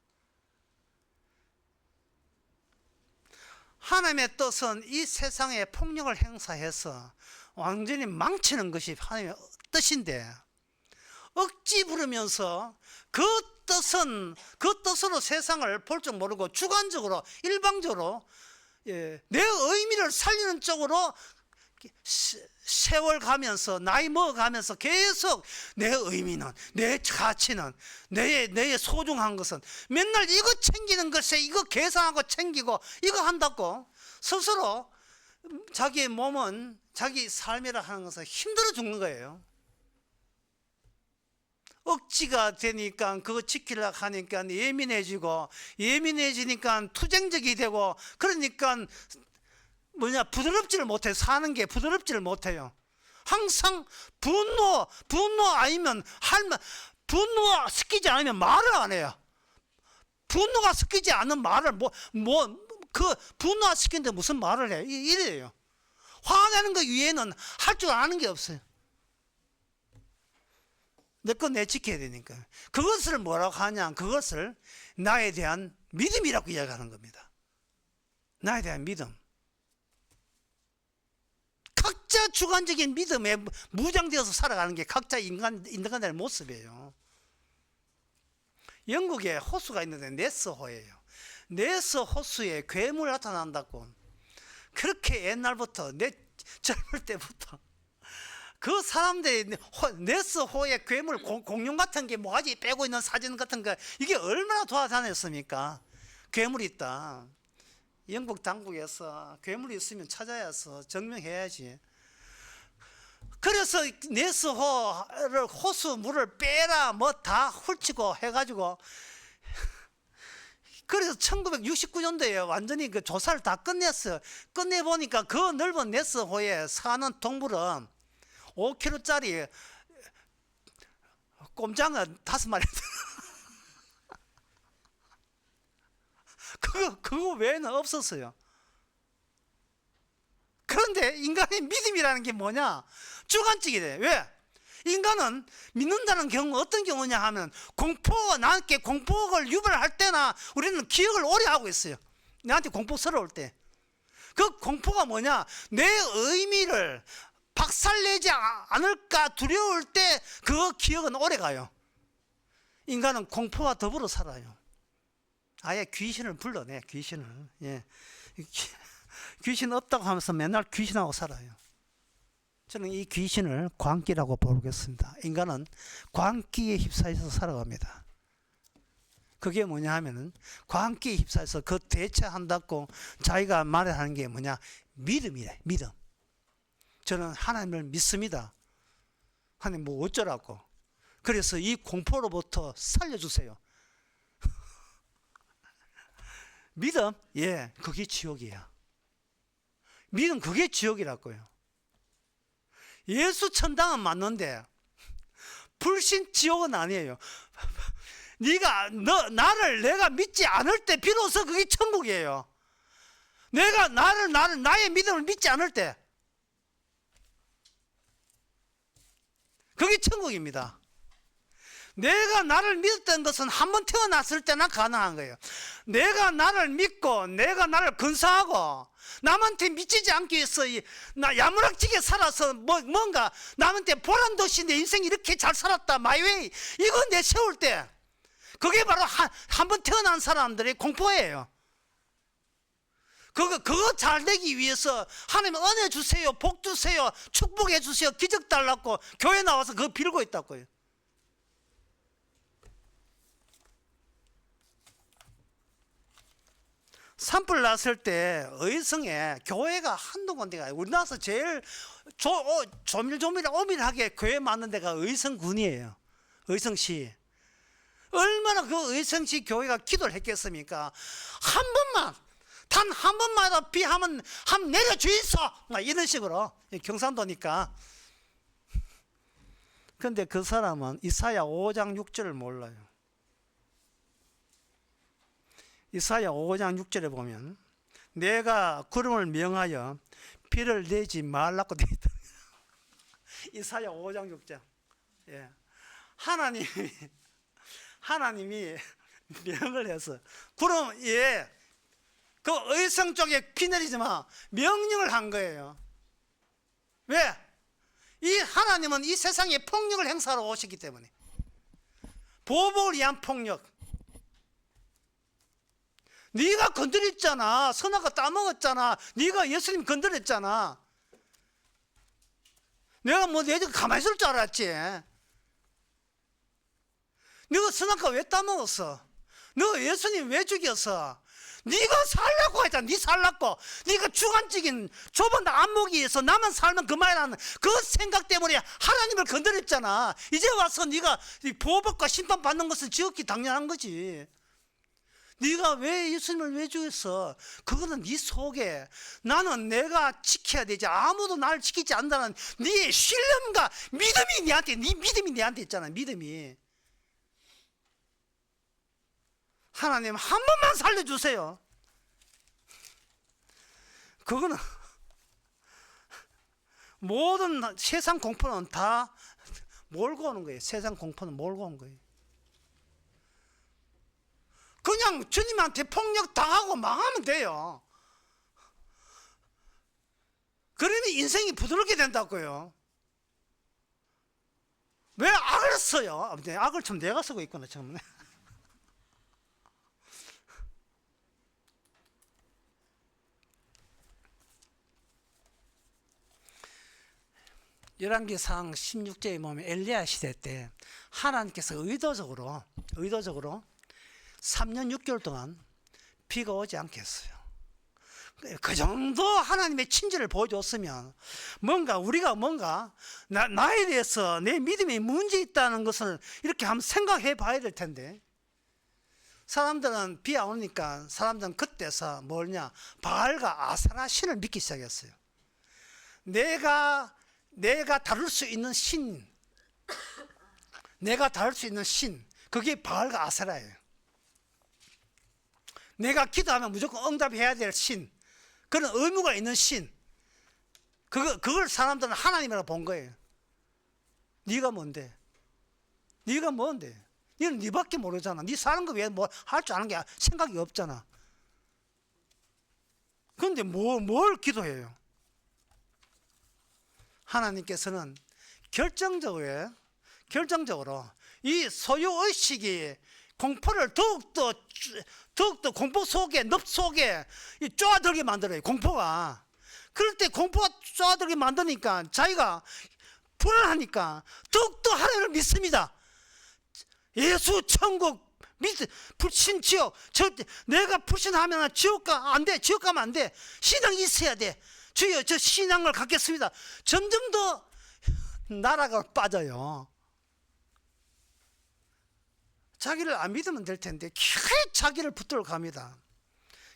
A: 하나님의 뜻은 이 세상에 폭력을 행사해서 완전히 망치는 것이 하나님의 뜻인데 억지 부르면서 그 뜻으로 세상을 볼 줄 모르고 주관적으로 일방적으로 내 의미를 살리는 쪽으로 세월 가면서 나이 먹어가면서 계속 내 의미는 내 가치는 내 소중한 것은 맨날 이거 챙기는 것에 이거 계산하고 챙기고 이거 한다고 스스로 자기의 몸은 자기 삶이라 하는 것은 힘들어 죽는 거예요. 억지가 되니까 그거 지키려고 하니까 예민해지니까 투쟁적이 되고 그러니까 부드럽지를 못해요. 사는 게 부드럽지를 못해요. 항상 분노 아니면 분노가 섞이지 않으면 말을 안 해요. 분노가 섞이지 않은 말을 그 분노가 섞이는데 무슨 말을 해? 이래요. 화내는 것 위에는 할 줄 아는 게 없어요. 내 거 내 지켜야 되니까. 그것을 뭐라고 하냐? 그것을 나에 대한 믿음이라고 이야기하는 겁니다. 나에 대한 믿음. 각자 주관적인 믿음에 무장되어서 살아가는 게 각자 인간의 모습이에요. 영국에 호수가 있는데 네스호예요. 네스 호수에 괴물 나타난다고 그렇게 옛날부터 내 젊을 때부터 그 사람들이 네스호의 괴물 공룡 같은 게 모가지 빼고 있는 사진 같은 거 이게 얼마나 돌아다녔습니까? 괴물이 있다. 영국 당국에서 괴물이 있으면 찾아야서 증명해야지. 그래서 네스호를 호수 물을 빼라 뭐 다 훑치고 해가지고, 그래서 1969년도에 완전히 그 조사를 다 끝냈어요. 끝내보니까 그 넓은 네스호에 사는 동물은 5kg짜리 꼼장어 5마리 그거 외에는 없었어요. 그런데 인간의 믿음이라는 게 뭐냐? 주관적이래. 왜? 인간은 믿는다는 경우 어떤 경우냐 하면, 나한테 공포를 유발할 때나 우리는 기억을 오래 하고 있어요. 나한테 공포스러울 때. 그 공포가 뭐냐? 내 의미를 박살내지 않을까 두려울 때 그 기억은 오래 가요. 인간은 공포와 더불어 살아요. 아예 귀신을 불러내, 귀신을. 예. 귀신 없다고 하면서 맨날 귀신하고 살아요. 저는 이 귀신을 광기라고 부르겠습니다. 인간은 광기에 휩싸여서 살아갑니다. 그게 뭐냐 하면은, 광기에 휩싸여서 그 대처한다고 자기가 말하는 게 뭐냐? 믿음이래, 믿음. 저는 하나님을 믿습니다. 하나님 뭐 어쩌라고. 그래서 이 공포로부터 살려주세요. 믿음? 예, 그게 지옥이야. 믿음, 그게 지옥이라고요. 예수 천당은 맞는데 불신 지옥은 아니에요. 나를 내가 믿지 않을 때 비로소 그게 천국이에요. 내가 나의 믿음을 믿지 않을 때 그게 천국입니다. 내가 나를 믿었던 것은 한 번 태어났을 때나 가능한 거예요. 내가 나를 믿고 내가 나를 근사하고 남한테 미치지 않기 위해서 야무락지게 살아서 뭔가 남한테 보란듯이 내 인생 이렇게 잘 살았다, 마이웨이, 이거 내세울 때 그게 바로 한 번 태어난 사람들의 공포예요. 그거 잘 되기 위해서 하나님 은혜 주세요, 복 주세요, 축복해 주세요, 기적 달라고 교회 나와서 그거 빌고 있다고요. 산불 났을 때 의성에 교회가 한두 군데가, 우리나라에서 제일 조밀조밀하게 교회 많은 데가 의성군이에요. 의성시. 얼마나 그 의성시 교회가 기도를 했겠습니까? 한 번만, 단 한 번만 비하면 한 내려주이소, 이런 식으로. 경상도니까. 근데 그 사람은 이사야 5장 6절을 몰라요. 이사야 5장 6절에 보면 내가 구름을 명하여 비를 내지 말라고 되어 있다. 이사야 5장 6절. 예. 하나님이 명을 해서 구름, 예, 그 의성 쪽에 비 내리지 마, 명령을 한 거예요. 왜? 이 하나님은 이 세상에 폭력을 행사하러 오셨기 때문에. 보복을 위한 폭력. 네가 건드렸잖아. 선아가 따먹었잖아. 네가 예수님 건드렸잖아. 내가 뭐 내가 가만히 있을 줄 알았지. 네가 선아가 왜 따먹었어? 너 예수님 왜 죽였어? 네가 살라고 했잖아. 네 살라고. 네가 주관적인 좁은 안목에서 나만 살면 그만이라는 그 생각 때문에 하나님을 건드렸잖아. 이제 와서 네가 보복과 심판 받는 것은 지극히 당연한 거지. 네가 왜 예수님을 왜 죽였어? 그거는 네 속에 나는 내가 지켜야 되지, 아무도 나를 지키지 않는다는 네 신념과 믿음이 네 믿음이 내한테 있잖아. 믿음이. 하나님 한 번만 살려주세요. 그거는 모든 세상 공포는 다 몰고 오는 거예요. 세상 공포는 몰고 온 거예요. 그냥 주님한테 폭력 당하고 망하면 돼요. 그러면 인생이 부드럽게 된다고요. 왜 악을 써요? 악을 좀 내가 쓰고 있구나 참. 열왕기상 16절에 보면 엘리야 시대 때 하나님께서 의도적으로 3년 6개월 동안 비가 오지 않게 했어요. 그 정도 하나님의 친절을 보여줬으면 우리가 나에 대해서 내 믿음에 문제 있다는 것을 이렇게 한번 생각해 봐야 될 텐데, 사람들은 비 안 오니까 사람들은 그때서 뭐냐, 바알과 아세라 신을 믿기 시작했어요. 내가 다룰 수 있는 신, 그게 바알과 아세라예요. 내가 기도하면 무조건 응답해야 될 신, 그런 의무가 있는 신, 그걸 사람들은 하나님이라고 본 거예요. 네가 뭔데? 너는 네밖에 모르잖아. 네 사는 거 왜 뭐 할 줄 아는 게 생각이 없잖아. 그런데 뭘 기도해요? 하나님께서는 결정적으로 이 소유의식이 공포를 더욱더 공포 속에, 늪 속에 쪼아들게 만들어요. 공포가. 그럴 때 공포가 쪼아들게 만드니까 자기가 불안하니까 더욱더 하나님을 믿습니다. 예수, 천국, 불신, 지옥. 내가 불신하면 지옥 가면 안 돼. 신앙이 있어야 돼. 주여, 저 신앙을 갖겠습니다. 점점 더 나라가 빠져요. 자기를 안 믿으면 될 텐데 계속 자기를 붙들어 갑니다.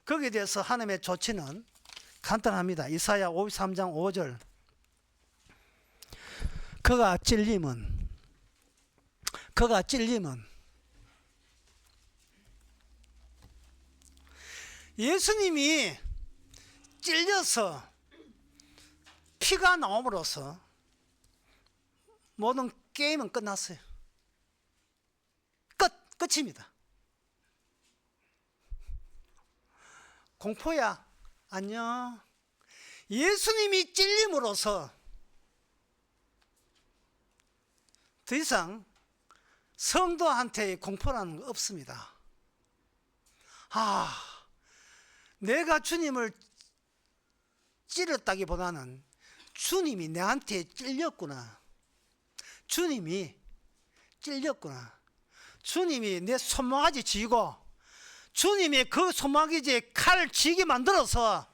A: 거기에 대해서 하나님의 조치는 간단합니다. 이사야 53장 5절. 그가 찔림은 예수님이 찔려서 피가 나옴으로써 모든 게임은 끝났어요. 끝입니다. 공포야, 안녕. 예수님이 찔림으로써 더 이상 성도한테의 공포라는 거 없습니다. 내가 주님을 찔렀다기보다는 주님이 내한테 찔렸구나. 주님이 내 손모가지 쥐고, 주님이 그 손모가지에 칼을 쥐게 만들어서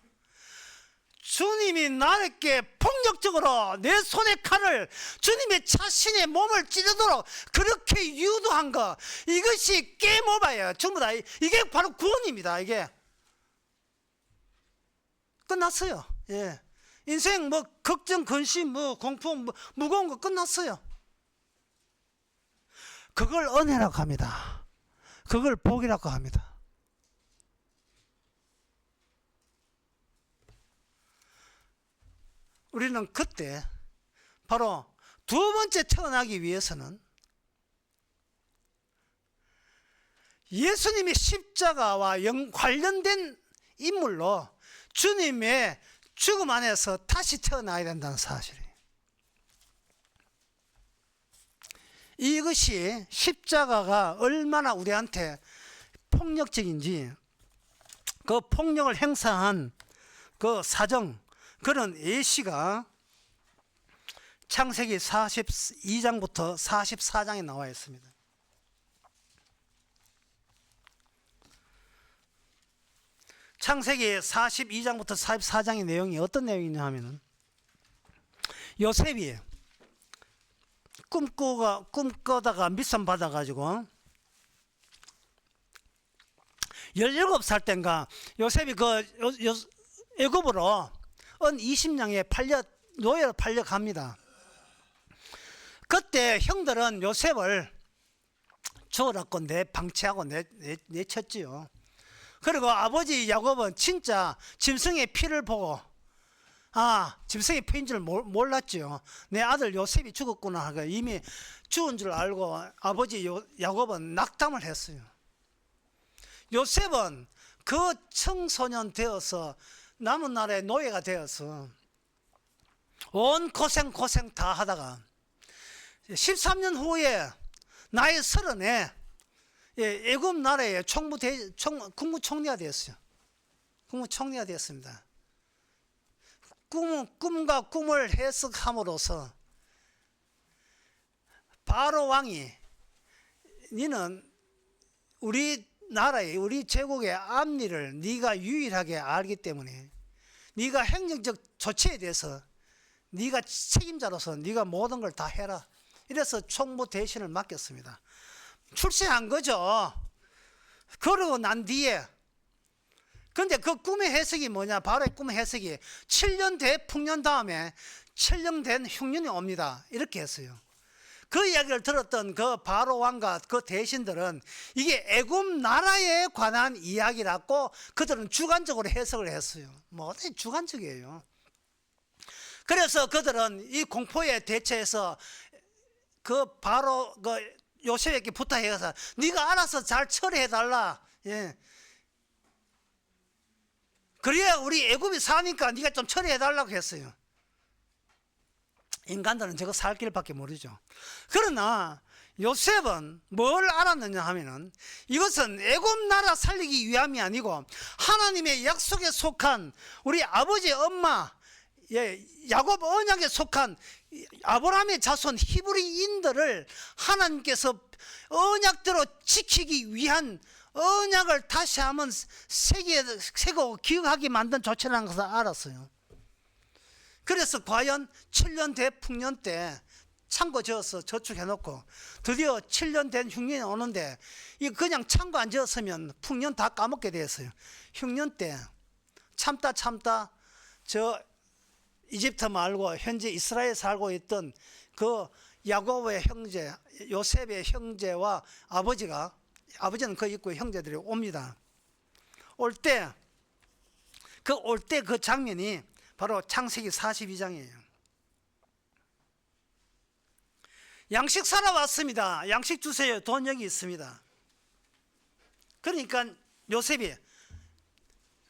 A: 주님이 나에게 폭력적으로 내 손의 칼을 주님의 자신의 몸을 찌르도록 그렇게 유도한 거, 이것이 게임 오버예요. 전부 다 이게 바로 구원입니다. 이게 끝났어요. 예. 인생 걱정, 근심, 공포, 무거운 거 끝났어요. 그걸 은혜라고 합니다. 그걸 복이라고 합니다. 우리는 그때 바로 두 번째 태어나기 위해서는 예수님의 십자가와 관련된 인물로 주님의 죽음 안에서 다시 태어나야 된다는 사실이에요. 이것이 십자가가 얼마나 우리한테 폭력적인지, 그 폭력을 행사한 그 사정, 그런 예시가 창세기 42장부터 44장에 나와 있습니다. 창세기 42장부터 44장의 내용이 어떤 내용이냐 하면은, 요셉이 꿈꾸다가 미션 받아가지고 17살 땐가 요셉이 애굽으로 은 20냥에 노예로 팔려갑니다. 그때 형들은 요셉을 죽으라고 방치하고 내쳤지요. 그리고 아버지 야곱은 진짜 짐승의 피를 보고, 짐승의 피인 줄 몰랐죠. 내 아들 요셉이 죽었구나 하고 이미 죽은 줄 알고 아버지 야곱은 낙담을 했어요. 요셉은 그 청소년 되어서 남은 나라의 노예가 되어서 온 고생 다 하다가 13년 후에 나이 30에 애굽 나라의 국무총리가 되었어요. 국무총리가 되었습니다. 꿈과 꿈을 해석함으로써 바로 왕이, 너는 우리 나라의, 우리 제국의 앞니를 네가 유일하게 알기 때문에 네가 행정적 조치에 대해서 네가 책임자로서 네가 모든 걸 다 해라. 이래서 총무 대신을 맡겼습니다. 출세한 거죠. 그러고 난 뒤에 근데 그 꿈의 해석이 뭐냐? 바로 꿈의 해석이 7년 대풍년 다음에 7년 된 흉년이 옵니다. 이렇게 했어요. 그 이야기를 들었던 그 바로 왕과 그 대신들은 이게 애굽 나라에 관한 이야기라고 그들은 주관적으로 해석을 했어요. 뭐 어떻게 주관적이에요. 그래서 그들은 이 공포에 대처해서 그 바로 그 요셉에게 부탁해서 네가 알아서 잘 처리해달라. 예. 그래야 우리 애굽이 사니까 네가 좀 처리해달라고 했어요. 인간들은 저거 살 길밖에 모르죠. 그러나 요셉은 뭘 알았느냐 하면은 이것은 애굽 나라 살리기 위함이 아니고 하나님의 약속에 속한 우리 아버지 엄마 야곱 언약에 속한 아브라함의 자손 히브리인들을 하나님께서 언약대로 지키기 위한 언약을 다시 한번 새고 기억하게 만든 조치라는 것을 알았어요. 그래서 과연 7년 대풍년 때 창고 지어서 저축해놓고 드디어 7년 된 흉년이 오는데 이 그냥 창고 안 지었으면 풍년 다 까먹게 되었어요. 흉년 때 참다 저 이집트 말고 현재 이스라엘 살고 있던 그 야곱의 형제 요셉의 형제와 아버지는 그 있고 형제들이 옵니다. 올 때 그 장면이 바로 창세기 42장이에요. 양식 사러 왔습니다. 양식 주세요. 돈 여기 있습니다. 그러니까 요셉이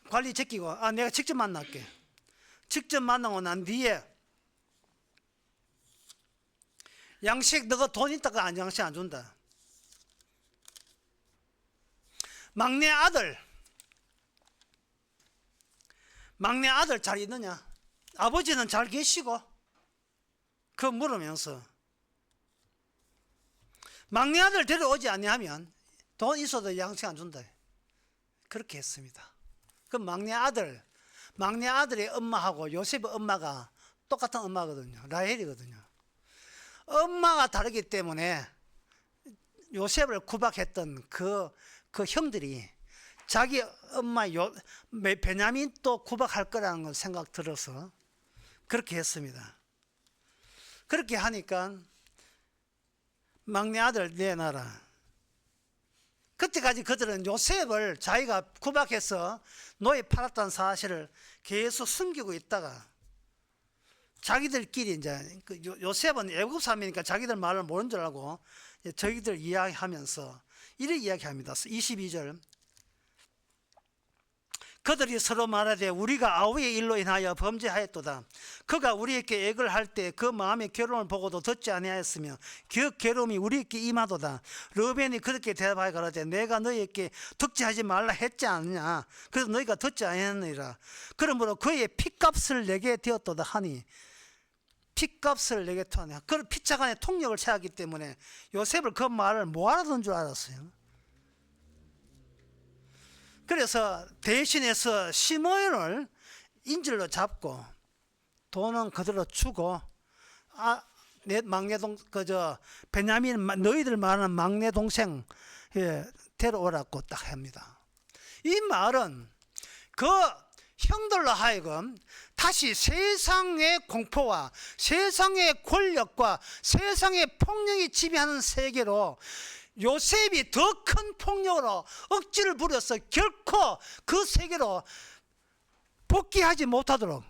A: 관리 제끼고 내가 직접 만날게. 직접 만나고 난 뒤에 양식 너가 돈 있다가 양식 안 준다. 막내 아들 잘 있느냐? 아버지는 잘 계시고? 그 물으면서 막내 아들 데려오지 아니하면 돈 있어도 양식 안 준다. 그렇게 했습니다. 그 막내 아들의 엄마하고 요셉의 엄마가 똑같은 엄마거든요. 라헬이거든요. 엄마가 다르기 때문에 요셉을 구박했던 그 형들이 자기 엄마 베냐민 또 구박할 거라는 걸 생각 들어서 그렇게 했습니다. 그렇게 하니까 막내 아들 내놔라. 그때까지 그들은 요셉을 자기가 구박해서 노예 팔았다는 사실을 계속 숨기고 있다가 자기들끼리 이제 요셉은 애국 사람이니까 자기들 말을 모르는 줄 알고 저기들 이야기하면서 이렇게 이야기합니다. 22절 그들이 서로 말하되 우리가 아우의 일로 인하여 범죄하였도다. 그가 우리에게 액을 할 때 그 마음의 괴로움을 보고도 듣지 아니하였으며 그 괴로움이 우리에게 임하도다. 르벤이 그렇게 대답하여 가라되 내가 너희에게 득지하지 말라 했지 않느냐. 그래서 너희가 듣지 아니하느니라. 그러므로 그의 핏값을 내게 되었도다 하니 핏값을 내게 토하냐. 그 피차간에 통역을 취하기 때문에 요셉을 그 말을 뭐 알아듣는 줄 알았어요. 그래서 대신해서 시므온을 인질로 잡고 돈은 그대로 주고 내 막내 베냐민 너희들 말하는 막내 동생 데려오라고 딱 합니다. 이 말은 그 형들로 하여금 다시 세상의 공포와 세상의 권력과 세상의 폭력이 지배하는 세계로 요셉이 더 큰 폭력으로 억지를 부려서 결코 그 세계로 복귀하지 못하도록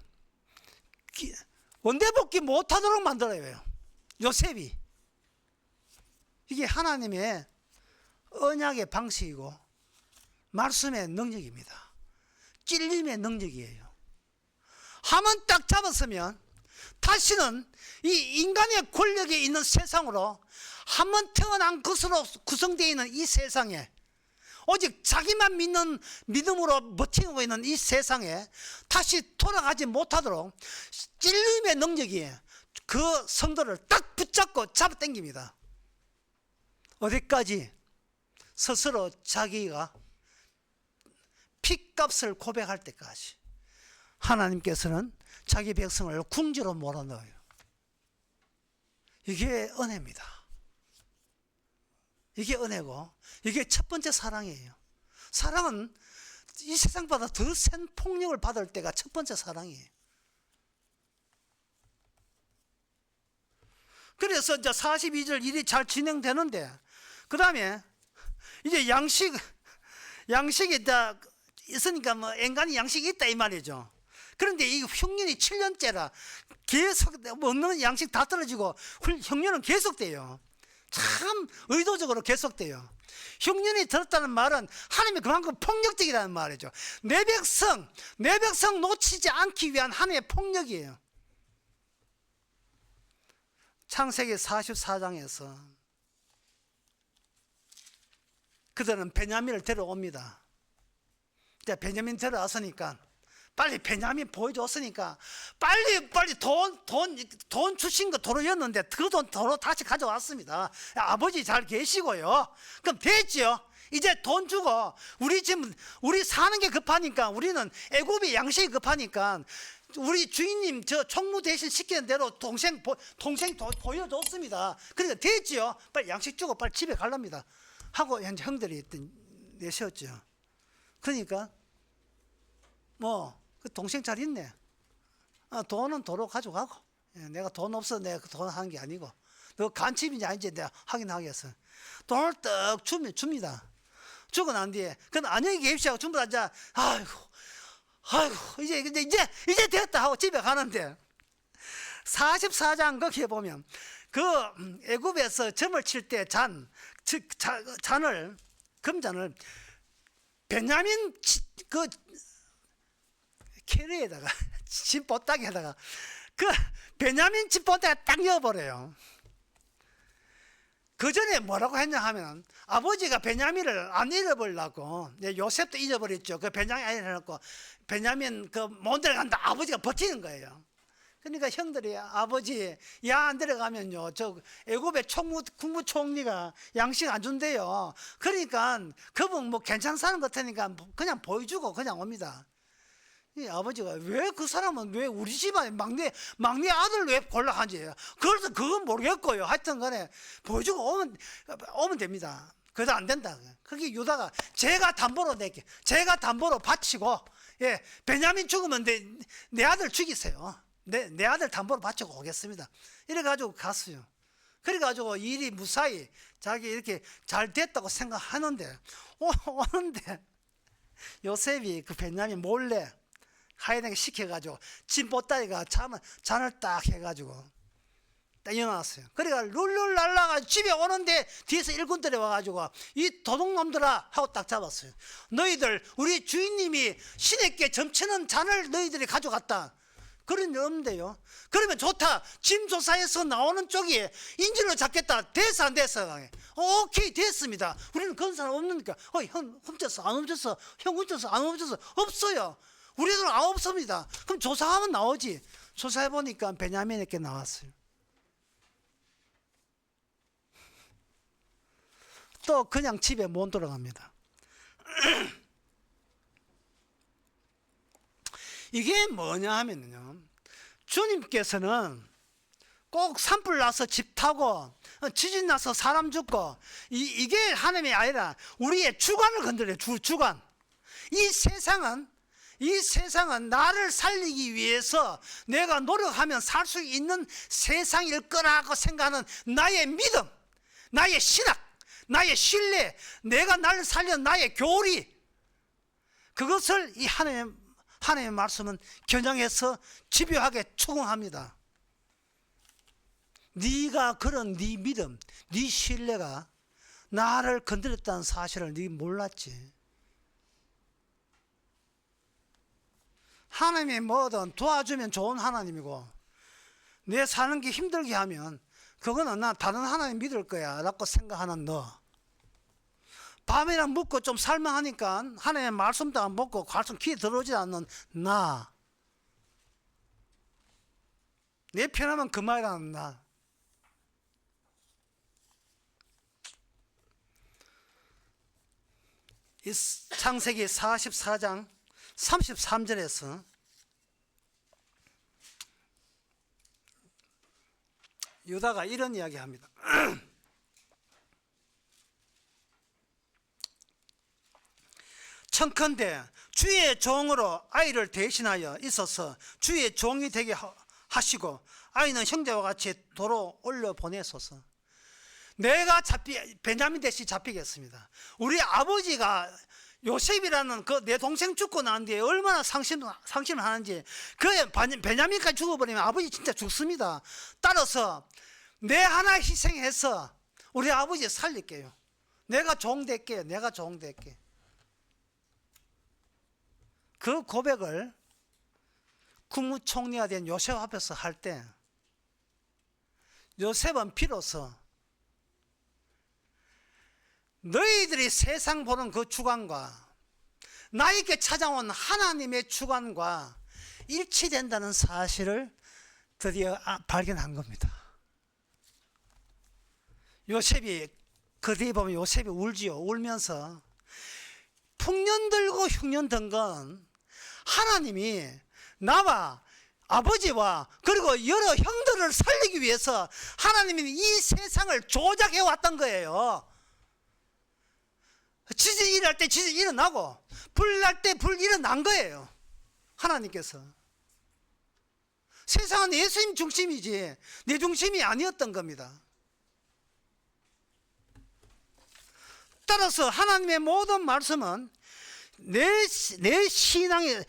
A: 원대복귀 못하도록 만들어요. 요셉이. 이게 하나님의 언약의 방식이고 말씀의 능력입니다. 찔림의 능력이에요. 한번 딱 잡았으면 다시는 이 인간의 권력이 있는 세상으로 한번 태어난 것으로 구성되어 있는 이 세상에 오직 자기만 믿는 믿음으로 버티고 있는 이 세상에 다시 돌아가지 못하도록 찔림의 능력이 그 성도를 딱 붙잡고 잡아당깁니다. 어디까지? 스스로 자기가 핏값을 고백할 때까지. 하나님께서는 자기 백성을 궁지로 몰아넣어요. 이게 은혜입니다. 이게 은혜고 이게 첫 번째 사랑이에요. 사랑은 이 세상보다 더 센 폭력을 받을 때가 첫 번째 사랑이에요. 그래서 이제 42절 일이 잘 진행되는데 그 다음에 이제 양식이 다 있으니까 뭐 인간이 양식이 있다 이 말이죠. 그런데 이 흉년이 7년째라 계속 먹는 양식 다 떨어지고 흉년은 계속돼요. 참 의도적으로 계속돼요. 흉년이 들었다는 말은 하나님이 그만큼 폭력적이라는 말이죠. 내 백성 놓치지 않기 위한 하나님의 폭력이에요. 창세기 44장에서 그들은 베냐민을 데려옵니다. 베냐민 데려왔으니까 빨리 베냐민 보여줬으니까 빨리 돈 주신 거 도로였는데 그 돈 도로 다시 가져왔습니다. 아버지 잘 계시고요. 그럼 됐죠. 이제 돈 주고 우리 사는 게 급하니까 우리는 애굽의 양식이 급하니까 우리 주인님 저 총무 대신 시키는 대로 동생 보여줬습니다. 그러니까 됐죠. 빨리 양식 주고 빨리 집에 가랍니다. 하고 현재 형들이 내셨죠. 그러니까 그 동생 잘 있네. 돈은 도로 가져가고 내가 돈 없어 내가 그 돈 하는 게 아니고 너 간첩인지 아닌지 내가 확인하겠어. 돈을 떡 줍니다. 주고 난 뒤에 그건 안녕히 계십시오. 전부 다 이제 아이고 이제 됐다 하고 집에 가는데 44장 거기에 보면 그 애굽에서 점을 칠 때 금잔을 베냐민 그 캐리에다가 짐보따기에다가 그 베냐민 짐보따기에 딱 넣어버려요. 그 전에 뭐라고 했냐 하면 아버지가 베냐민을 안 잃어버리려고 요셉도 잊어버렸죠. 그 베냐민 안 잃어버리고 베냐민 못 데려간다 아버지가 버티는 거예요. 그러니까 형들이 아버지 안 데려가면요 저 애굽의 국무총리가 양식 안 준대요. 그러니까 그분 괜찮은 사람 같으니까 그냥 보여주고 그냥 옵니다. 이 아버지가 왜 그 사람은 왜 우리 집안에 막내 아들 왜 골라간지 그래서 그건 모르겠고요. 하여튼 간에 보여주고 오면 됩니다. 그래도 안 된다. 그게 유다가 제가 담보로 바치고 베냐민 죽으면 내 아들 죽이세요. 내 아들 담보로 바치고 오겠습니다. 이래가지고 갔어요. 그래가지고 일이 무사히 자기 이렇게 잘 됐다고 생각하는데 오는데 요셉이 그 베냐민 몰래 하이에게 시켜가지고 짐보따리가 잔을 딱 해가지고 딱 일어났어요. 그러니까 룰룰 날라가 집에 오는데 뒤에서 일꾼들이 와가지고 이 도둑놈들아 하고 딱 잡았어요. 너희들 우리 주인님이 신에게 점치는 잔을 너희들이 가져갔다. 그런 일 없는데요. 그러면 좋다. 짐 조사에서 나오는 쪽이 인질로 잡겠다. 됐어 안 됐어? 오케이 됐습니다. 우리는 그런 사람 없으니까 형 훔쳤어 안 훔쳤어? 형 훔쳤어 안 훔쳤어? 없어요. 우리들은 없습니다. 그럼 조사하면 나오지. 조사해보니까 베냐민에게 나왔어요. 또 그냥 집에 못 돌아갑니다. 이게 뭐냐 하면요 주님께서는 꼭 산불 나서 집 타고 지진 나서 사람 죽고 이게 하나님이 아니라 우리의 주관을 건드려요. 주관. 이 세상은 나를 살리기 위해서 내가 노력하면 살 수 있는 세상일 거라고 생각하는 나의 믿음, 나의 신학, 나의 신뢰, 내가 나를 살리는 나의 교리, 그것을 이 하나님의 말씀은 겨냥해서 집요하게 추궁합니다. 네가 그런 네 믿음, 네 신뢰가 나를 건드렸다는 사실을 네 몰랐지. 하나님이 뭐든 도와주면 좋은 하나님이고 내 사는 게 힘들게 하면 그거는 나 다른 하나님 믿을 거야 라고 생각하는 너, 밤이랑 묵고 좀 살만하니까 하나님의 말씀도 안 먹고 말씀 귀에 들어오지 않는 나, 내 편하면 그만이라는 나. 이 창세기 44장 33절에서 유다가 이런 이야기합니다. 청컨대 주의 종으로 아이를 대신하여 있어서 주의 종이 되게 하시고 아이는 형제와 같이 도로 올려 보내소서. 내가 베냐민 대신 잡히겠습니다. 우리 아버지가 요셉이라는 그 내 동생 죽고 난 뒤에 얼마나 상심을 하는지, 그 베냐민까지 죽어버리면 아버지 진짜 죽습니다. 따라서 내 하나 희생해서 우리 아버지 살릴게요. 내가 종 될게요. 내가 종 될게. 그 고백을 국무총리가 된 요셉 앞에서 할 때 요셉은 비로소 너희들이 세상 보는 그 주관과 나에게 찾아온 하나님의 주관과 일치된다는 사실을 드디어 발견한 겁니다. 요셉이, 그 뒤에 보면 요셉이 울지요. 울면서 풍년 들고 흉년 든 건 하나님이 나와 아버지와 그리고 여러 형들을 살리기 위해서 하나님이 이 세상을 조작해 왔던 거예요. 지진 일어날 때 지진 일어나고 불 날 때 불 일어난 거예요. 하나님께서. 세상은 예수님 중심이지 내 중심이 아니었던 겁니다. 따라서 하나님의 모든 말씀은 내 신앙의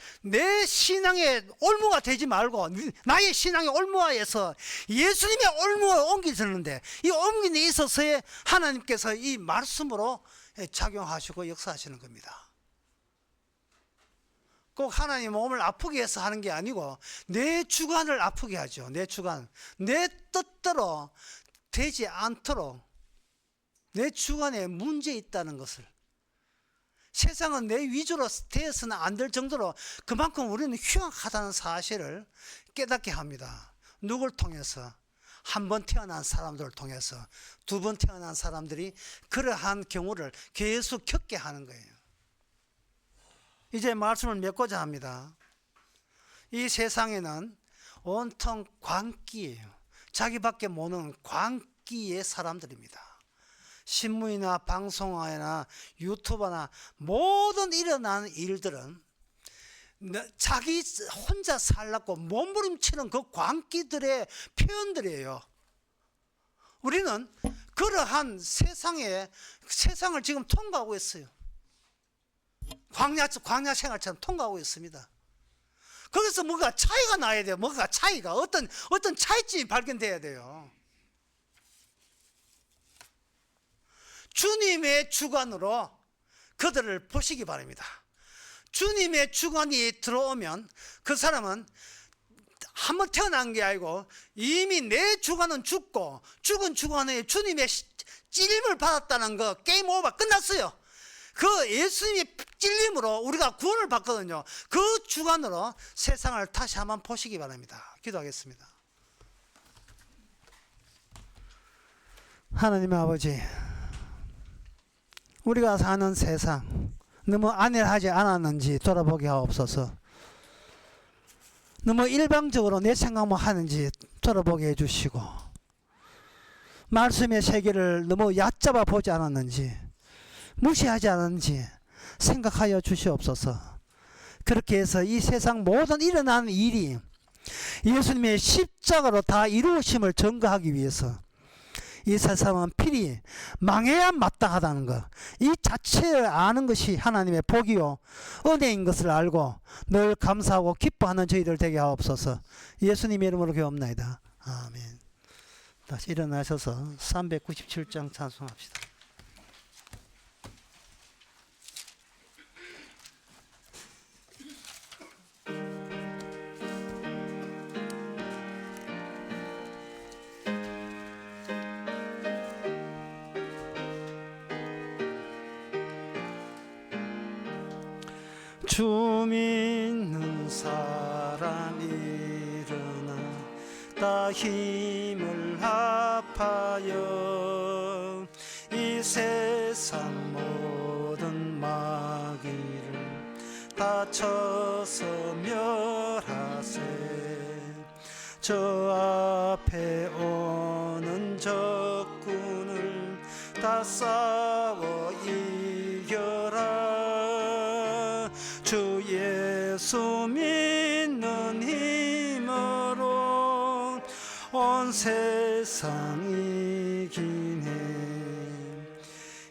A: 올무가 되지 말고 나의 신앙의 올무화에서 예수님의 올무에 옮기셨는데, 이 옮김에 있어서의 하나님께서 이 말씀으로 작용하시고 역사하시는 겁니다. 꼭 하나님 몸을 아프게 해서 하는 게 아니고 내 주관을 아프게 하죠. 내 주관, 내 뜻대로 되지 않도록 내 주관에 문제 있다는 것을, 세상은 내 위주로 되어서는 안 될 정도로 그만큼 우리는 흉악하다는 사실을 깨닫게 합니다. 누굴 통해서? 한 번 태어난 사람들을 통해서, 두 번 태어난 사람들이 그러한 경우를 계속 겪게 하는 거예요. 이제 말씀을 맺고자 합니다. 이 세상에는 온통 광기예요. 자기밖에 모르는 광기의 사람들입니다. 신문이나 방송이나 유튜브나 모든 일어나는 일들은 자기 혼자 살라고 몸부림치는 그 광기들의 표현들이에요. 우리는 그러한 세상을 지금 통과하고 있어요. 광야 생활처럼 통과하고 있습니다. 거기서 뭔가 차이가 나야 돼요. 뭔가 차이가, 어떤 차이점이 발견돼야 돼요. 주님의 주관으로 그들을 보시기 바랍니다. 주님의 주관이 들어오면 그 사람은 한번 태어난 게 아니고 이미 내 주관은 죽고, 죽은 주관에 주님의 찔림을 받았다는 거, 게임 오버, 끝났어요. 그 예수님의 찔림으로 우리가 구원을 받거든요. 그 주관으로 세상을 다시 한번 보시기 바랍니다. 기도하겠습니다. 하나님 아버지, 우리가 사는 세상 너무 안일하지 않았는지 돌아보게 하옵소서. 너무 일방적으로 내 생각만 하는지 돌아보게 해주시고, 말씀의 세계를 너무 얕잡아 보지 않았는지, 무시하지 않았는지 생각하여 주시옵소서. 그렇게 해서 이 세상 모든 일어나는 일이 예수님의 십자가로 다 이루어짐을 증거하기 위해서 이 세상은 필히 망해야 마땅하다는 것, 이 자체를 아는 것이 하나님의 복이요 은혜인 것을 알고 늘 감사하고 기뻐하는 저희들 되게 하옵소서. 예수님의 이름으로 기도합나이다. 아멘. 다시 일어나셔서 397장 찬송합시다. 주 믿는 사람 일어나 다 힘을 합하여 이 세상 모든 마귀를 다 쳐서 멸하세. 저 앞에 온 다 싸워 이겨라. 주 예수 믿는 힘으로 온 세상 이기네.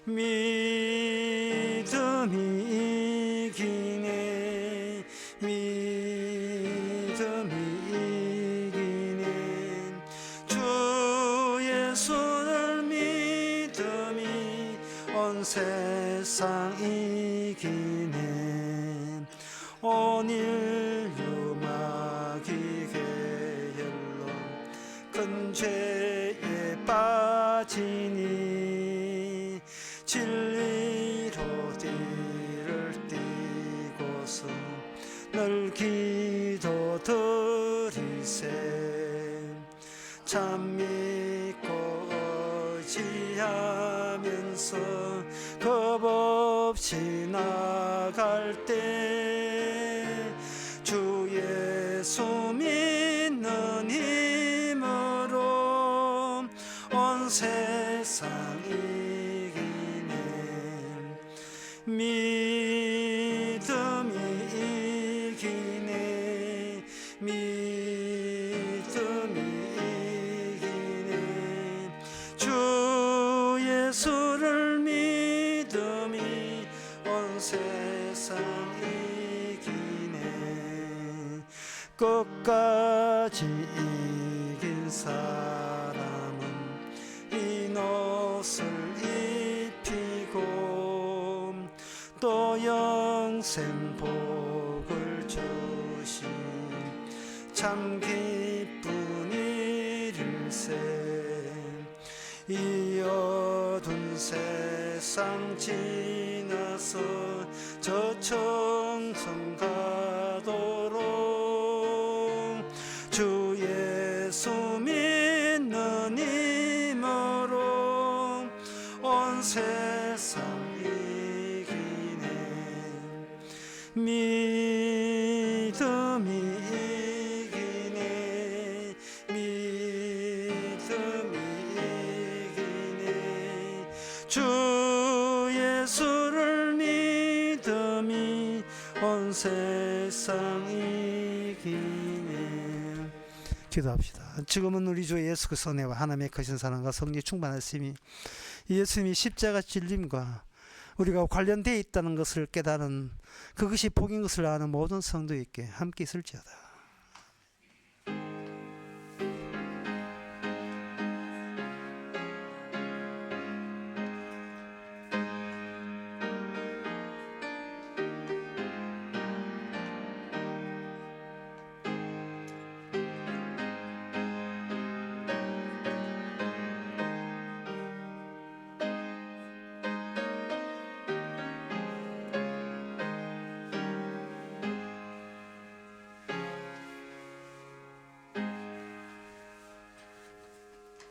A: 믿음이 이기네. 믿음이 이기네. 주 예수를 믿음이 온 세상 이기네. 온 인류 마귀 계열로 큰 죄에 빠지니 진리로 뒤를 띠고서 늘 기도 드리세. 참 믿고 의지하면서 겁없이 나갈 때 주 예수 믿는 힘으로 온 세상 이기네. 믿음이 이기네. 믿음이 이기네. 주 예수를 믿음이 온 세상 이기네. 끝까지 이긴 사람은 흰 옷을 입히고 또 영생 복을 주신 참 기쁜 일일세. 이 어두운 세상 지나서 저 청성 가도록 주 예수 믿는 힘으로 온 세상 이기네. 믿음이 이기네. 믿음이 이기네. 주 예수를 믿음이 온 세상 이기네. 기도합시다. 지금은 우리 주 예수 그리스도 은혜와 하나님의 크신 사랑과 성령 충만하심이 예수님이 십자가 질림과 우리가 관련되어 있다는 것을 깨달은 그것이 복인 것을 아는 모든 성도에게 함께 있을지어다.